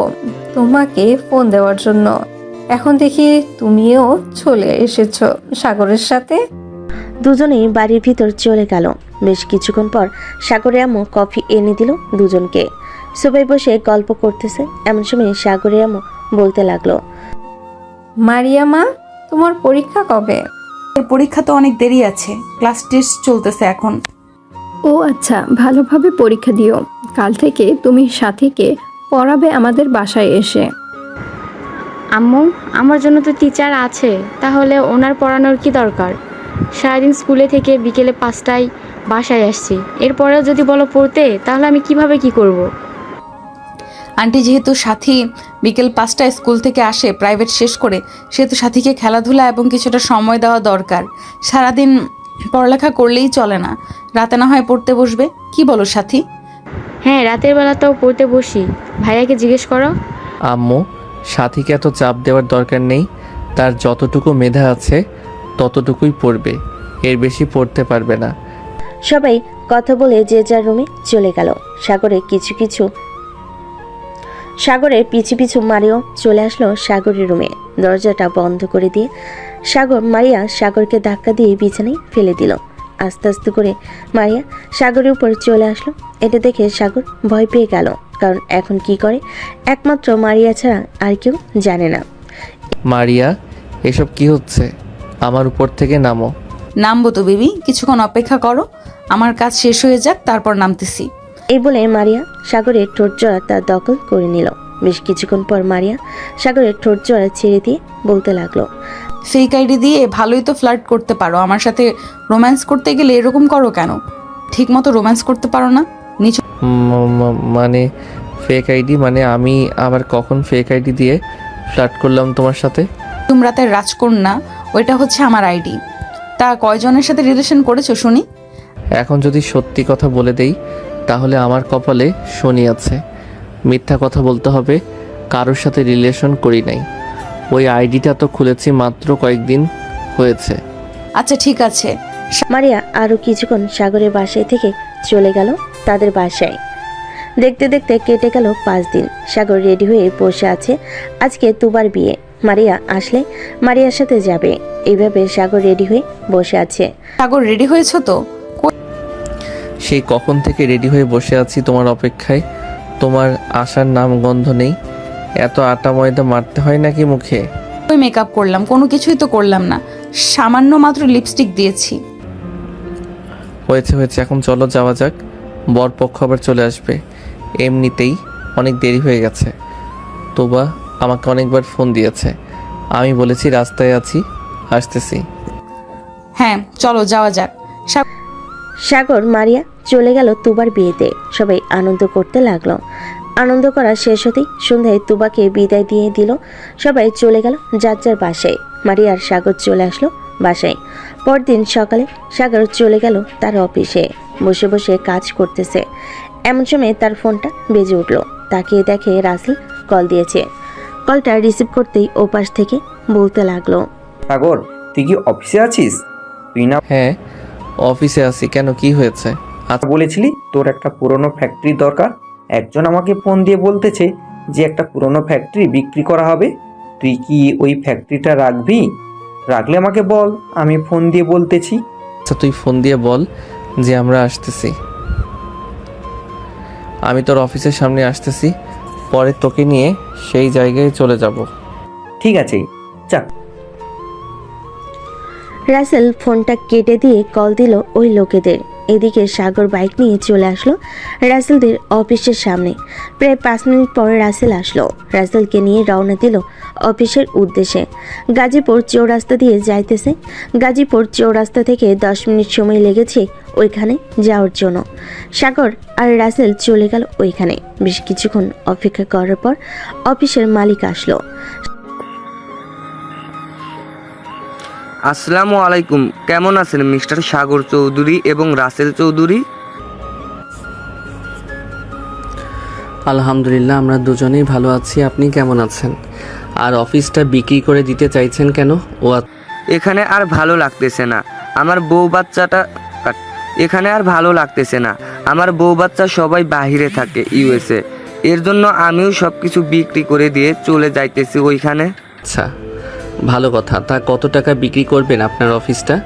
তোমাকে ফোন দেওয়ার জন্য। এখন দেখি তুমিও চলে এসেছো সাগরের সাথে। দুজনেই বাড়ির ভিতর চলে গেল। বেশ কিছুক্ষণ পর সাগরের আম্মু কফি এনে দিল দুজনকে। সবাই বসে গল্প করতেছে। এমন সময় সাগরের আম্মু বলতে লাগলো, মারিয়া মা, তোমার পরীক্ষা কবে? পরীক্ষা তো অনেক দেরি আছে, ক্লাস টেস্ট চলতেছে এখন। ও আচ্ছা, ভালোভাবে পরীক্ষা দিও। কাল থেকে তুমি সাথীকে পড়াবে আমাদের বাসায় এসে। আম্মু, আমার জন্য তো টিচার আছে, তাহলে ওনার পড়ানোর কি দরকার? সারাদিন স্কুলে থেকে বিকেলে 5টায় বাসায় আসছি, এরপরেও যদি বলো পড়তে, তাহলে আমি কিভাবে কি করব? আন্টি, যেহেতু সাথী বিকেল 5টায় স্কুল থেকে আসে প্রাইভেট শেষ করে, সেহেতু সাথীকে খেলাধুলা এবং কিছুটা সময় দেওয়া দরকার। সারাদিন পড়ালেখা করলেই চলে না, রাতে না হয় পড়তে বসবে। কি বলো সাথী? হ্যাঁ, রাতের বেলাতেও পড়তে বসি। ভাইয়াকে জিজ্ঞেস করো। আম্মু, সাথীকে এত চাপ দেওয়ার দরকার নেই। তার যতটুকু মেধা আছে ততটুকুই পড়বে, এর বেশি পড়তে পারবে না। সবাই কথা বলে যে যার রুমে চলে গেল। সাগরের পিছু পিছু মারিয়াও চলে আসলো সাগরের রুমে। দরজাটা বন্ধ করে দিয়ে মারিয়া সাগরকে ধাক্কা দিয়ে বিছানায় ফেলে দিল। আস্তে আস্তে করে মারিয়া সাগরের উপর চলে আসলো। এটা দেখে সাগর ভয় পেয়ে গেল, কারণ এখন কি করে একমাত্র মারিয়া ছাড়া আর কেউ জানে না। মারিয়া, এসব কি হচ্ছে? আমার উপর থেকে নামো। নামবো তো বেবি, কিছুক্ষণ অপেক্ষা করো, আমার কাজ শেষ হয়ে যাক, তারপর নামতেছি। এই বলে মারিয়া সাগরের ঠোঁট জোড়া তার দখল করে নিল। বেশ কিছুক্ষণ পর মারিয়া সাগরের ঠোঁট জোড়া ছেড়ে দিয়ে বলতে লাগলো, ফেক আইডি দিয়ে ভালোই তো ফ্লার্ট করতে পারো, আমার সাথে রোম্যান্স করতে গেলে এরকম করো কেন? ঠিক মতো রোম্যান্স করতে পারো না? নিচু মানে ফেক আইডি? মানে আমি আবার কখন ফেক আইডি দিয়ে ফ্লার্ট করলাম তোমার সাথে? রাতের রাজকন্যা, ওইটা হচ্ছে আমার আইডি। তা কয়জনের সাথে রিলেশন করেছো শুনি? এখন যদি সত্যি কথা বলে দেই তাহলে আমার কপালে শনি আছে। মিথ্যা কথা বলতে হবে, কারোর সাথে রিলেশন করি নাই। ওই আইডিটা তো খুলেছি মাত্র কয়েকদিন হয়েছে। আচ্ছা ঠিক আছে। মারিয়া আরো কিছুক্ষণ সাগরের বাসায় থেকে চলে গেল তাদের বাসায়। দেখতে দেখতে কেটে গেল 5 দিন। সাগর রেডি হয়ে বসে আছে। আজকে তুবার বিয়ে, মারিয়া আসলে মারিয়ার সাথে যাবে। এইভাবে সাগর রেডি হয়ে বসে আছে। সাগর, রেডি হয়েছো তো? সেই কখন থেকে রেডি হয়ে বসে আছি তোমার অপেক্ষায়, তোমার আসার নাম গন্ধ নেই। এত আটা ময়দা মারতে হয় নাকি মুখে? ওই মেকআপ করলাম, কোনো কিছুই তো করলাম না, সামান্য মাত্র লিপস্টিক দিয়েছি। হয়েছে, এখন চলো যাওয়া যাক, বরপক্ষ আবার চলে আসবে। এমনিতেই অনেক দেরি হয়ে গেছে। তোবা আমাকে অনেকবার ফোন দিয়েছে, আমি বলেছি রাস্তায় আছি, আসতেছি। হ্যাঁ চলো যাওয়া যাক। সাগর মারিয়া চলে গেল তুবার বিয়েতে। সবাই আনন্দ করতে লাগলো। আনন্দ করা শেষ হতেই সন্ধ্যায় তুবাকে বিদায় দিয়ে দিল। সবাই চলে গেল যার যার বাসায়। মারিয়া আর সাগর চলে আসলো বাসায়। পরদিন সকালে সাগর চলে গেল তার অফিসে। বসে বসে কাজ করতেছে। এমন সময় তার ফোনটা বেজে উঠলো। তাকিয়ে দেখে রাসেল কল দিয়েছে। কলটা রিসিভ করতেই ওপাশ থেকে বলতে লাগলো, সাগর, তুই কি অফিসে আছিস? তুই না হ্যাঁ অফিসে আছি, কেন কি হয়েছে? বলেছিলি তোর একটা পুরনো ফ্যাক্টরি দরকার। একজন আমাকে ফোন দিয়ে বলতেছে যে একটা পুরনো ফ্যাক্টরি বিক্রি করা হবে। তুই কি ওই ফ্যাক্টরিটা রাখবি? রাখলে আমাকে বল, আমি ফোন দিয়ে বলতেছি। আচ্ছা তুই ফোন দিয়ে বল, যে আমরা আসতেছি। আমি তোর অফিসের সামনে আসতেছি, পরে তোকে নিয়ে সেই জায়গায় চলে যাব। ঠিক আছে, যাক। রাসেল ফোনটা কেটে দিয়ে কল দিল ওই লোকেদের। এদিকে সাগর বাইক নিয়ে চলে আসলো রাসেলদের অফিসের সামনে। প্রায় 5 মিনিট পর রাসেল আসলো। রাসেলকে নিয়ে রওনা দিল অফিসের উদ্দেশ্যে। গাজীপুর চৌরাস্তা দিয়ে যাইতেছে। গাজীপুর চৌরাস্তা থেকে 10 মিনিট সময় লেগেছে ওইখানে যাওয়ার জন্য। সাগর আর রাসেল চলে গেল ওইখানে। বেশ কিছুক্ষণ অপেক্ষা করার পর অফিসের মালিক আসলো। আসসালামু আলাইকুম, কেমন আছেন মিস্টার সাগর চৌধুরী এবং রাসেল চৌধুরী? আলহামদুলিল্লাহ, আমরা দুজনেই ভালো আছি। আপনি কেমন আছেন? আর অফিসটা বিক্রি করে দিতে চাইছেন কেন? এখানে আর ভালো লাগতেছে না, আমার বউ বাচ্চাটা এখানে আর ভালো লাগতেছে না। আমার বউ বাচ্চা সবাই বাহিরে থাকে, ইউএসএ। এর জন্য আমিও সব কিছু বিক্রি করে দিয়ে চলে যাইতেছি ওইখানে। আচ্ছা, ভালো কথা। তা কত টাকা বিক্রি করবেন আপনার অফিসটা?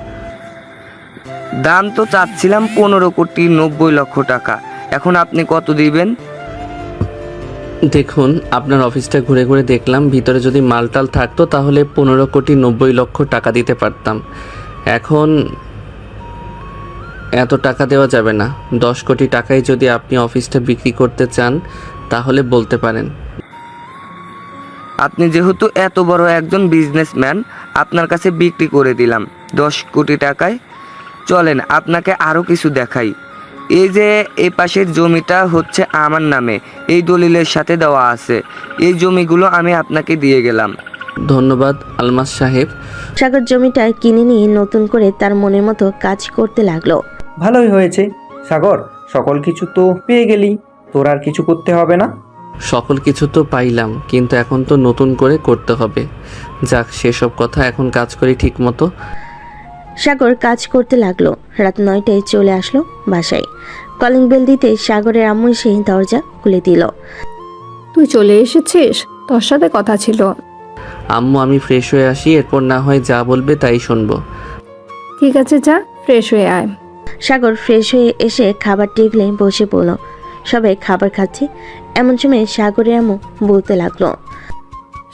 দাম তো চাচ্ছিলাম 15,90,00,000 টাকা। এখন আপনি কত দিবেন? দেখুন, আপনার অফিসটা ঘুরে ঘুরে দেখলাম, ভিতরে যদি মালটাল থাকতো তাহলে 15,90,00,000 টাকা দিতে পারতাম। এখন এত টাকা দেওয়া যাবে না। 10 কোটি টাকায় যদি আপনি অফিসটা বিক্রি করতে চান তাহলে বলতে পারেন। আপনি যেহেতু এত বড় একজন বিজনেসম্যান, আপনার কাছে বিক্রি করে দিলাম 10 কোটি টাকায়। চলেন আপনাকে আরও কিছু দেখাই। এই যে এই পাশের জমিটা হচ্ছে আমার নামে, এই দলিলের সাথে দেওয়া আছে। এই জমিগুলো আমি আপনাকে দিয়ে গেলাম। ধন্যবাদ আলমাস সাহেব। সাগর জমিটা কিনে নিয়ে নতুন করে তার মনের মতো কাজ করতে লাগলো। ভালোই হয়েছে সাগর, সকল কিছু তো পেয়ে গেলি, তোর আর কিছু করতে হবে না। সকল কিছু তো পাইলাম, কিন্তু এখন তো নতুন করে করতে হবে। যাক, সেসব কথা, এখন কাজ করি ঠিক মতো। সাগর কাজ করতে লাগলো। রাত 9টায় চলে আসলো বাসায়। কলিং বেল দিতে সাগরের আম্মু এসে দরজা খুলে দিল। তুই চলে এসেছিস? তোর সাথে কথা ছিল। আম্মু, আমি ফ্রেশ হয়ে আসি, এরপর না হয় যা বলবে তাই শুনবো। ঠিক আছে, যা ফ্রেশ হয়ে আয়। সাগর ফ্রেশ হয়ে এসে খাবার টেবিলে বসে পড়ল। সবাই খাবার খাচ্ছে। এমন সময় সাগরের আম্মু বলতে লাগলো,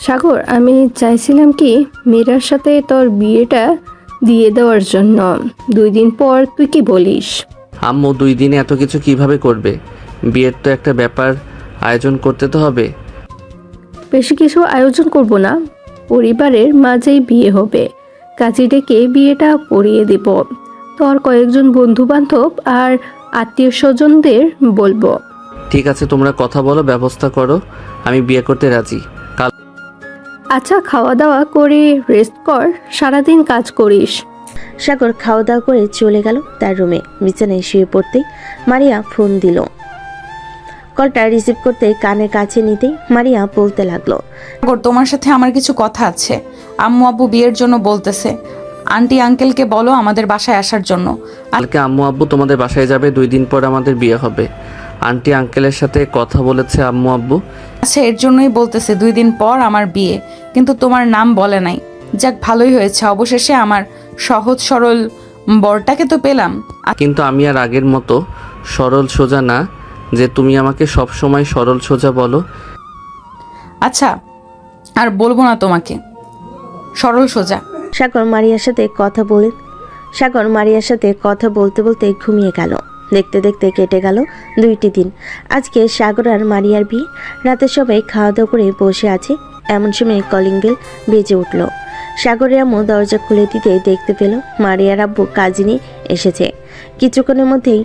সাগর, আমি চাইছিলাম কি মীরার সাথে তোর বিয়েটা দিয়ে দেওয়ার জন্য। 2 দিন পর তুই কি বলিস? আম্মু, 2 দিনে এত কিছু কিভাবে করবে? বিয়ের তো একটা ব্যাপার, আয়োজন করতে তো হবে। বেশি কিছু আয়োজন করব না, পরিবারের মাঝেই বিয়ে হবে। কাজী ডেকে বিয়েটা পড়িয়ে দেব। তোর কয়েকজন বন্ধু বান্ধব আর আত্মীয় স্বজনদের বলবো। ঠিক আছে, তোমরা কথা বলো, ব্যবস্থা করো। আমি বিয়ে করতে রাজি। কাল আচ্ছা, খাওয়া দাওয়া করে রেস্ট কর, সারাদিন কাজ করিস। সাগর খাওয়া দাওয়া করে চলে গেল তার রুমে। বিছানায় শুয়ে পড়তেই মারিয়া ফোন দিল। কলটা রিসিভ করতে কানের কাছে নিতেই মারিয়া বলতে লাগলো, সাগর, তোমার সাথে আমার কিছু কথা আছে। আম্মু আব্বু বিয়ের জন্য বলতেছে। আন্টি আঙ্কেলকে বলো আমাদের বাসায় আসার জন্য। কালকে আম্মু আব্বু তোমাদের বাসায় যাবে। 2 দিন পর আমাদের বিয়ে হবে। আন্টি আঙ্কেলের সাথে কথা বলেছে আম্মু আব্বু। আচ্ছা, এর জন্যই বলতেছে 2 দিন পর আমার বিয়ে, কিন্তু তোমার নাম বলে নাই। যাক, ভালোই হয়েছে, অবশেষে আমার সহজ সরল বরটাকে তো পেলাম। কিন্তু আমি আর আগের মতো সরল সোজা না যে তুমি আমাকে সব সময় সরল সোজা বলো। আচ্ছা, আর বলবো না তোমাকে সরল সোজা। সাগর মারিয়ার সাথে কথা বলতে বলতে ঘুমিয়ে গেল। দেখতে দেখতে কেটে গেল 2টি দিন। আজকে সাগর আর মারিয়ার বিয়ে। রাতে সবাই খাওয়া দাওয়া করে বসে আছে। এমন সময় কলিং বেল বেজে উঠল। সাগরের আম্মু দরজা খুলে দিতে দেখতে পেল মারিয়ার আব্বু কাজী নিয়ে এসেছে। কিছুক্ষণের মধ্যেই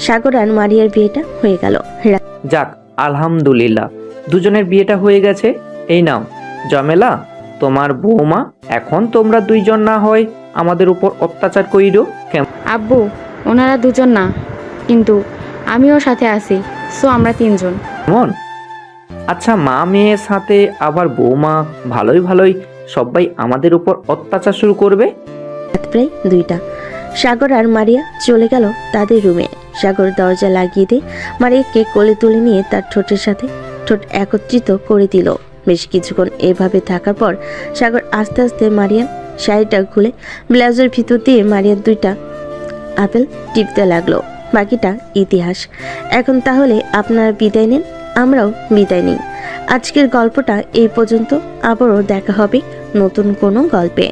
সাগর আর মারিয়ার বিয়েটা হয়ে গেল। যাক, আলহামদুলিল্লাহ, দুজনের বিয়েটা হয়ে গেছে। এই নাও জামেলা, তোমার বৌমা। এখন তোমরা 2 জন না হয় আমাদের উপর অত্যাচার কইরো কেমন? আব্বু, ওনারা 2 জন না, কিন্তু আমিও সাথে আছি, সো আমরা 3 জন। কেমন? আচ্ছা, মা মেয়ের সাথে আবার বৌমা, ভালোই সবাই আমাদের উপর অত্যাচার শুরু করবে। প্রায় 2টা। সাগর আর মারিয়া চলে গেল তাদের রুমে। সাগর দরজা লাগিয়ে দিয়ে মারিয়াকে কোলে তুলে নিয়ে তার ঠোঁটের সাথে ঠোঁট একত্রিত করে দিল। বেশ কিছুক্ষণ এভাবে থাকার পর সাগর আস্তে আস্তে মারিয়ার শাড়িটা খুলে ব্লাউজের ভিতর দিয়ে মারিয়ার 2টা আপেল টিপতে লাগলো। বাকিটা ইতিহাস। এখন তাহলে আপনারা বিদায় নিন, আমরাও বিদায় নিই। আজকের গল্পটা এই পর্যন্ত। আবারও দেখা হবে নতুন কোনো গল্পে।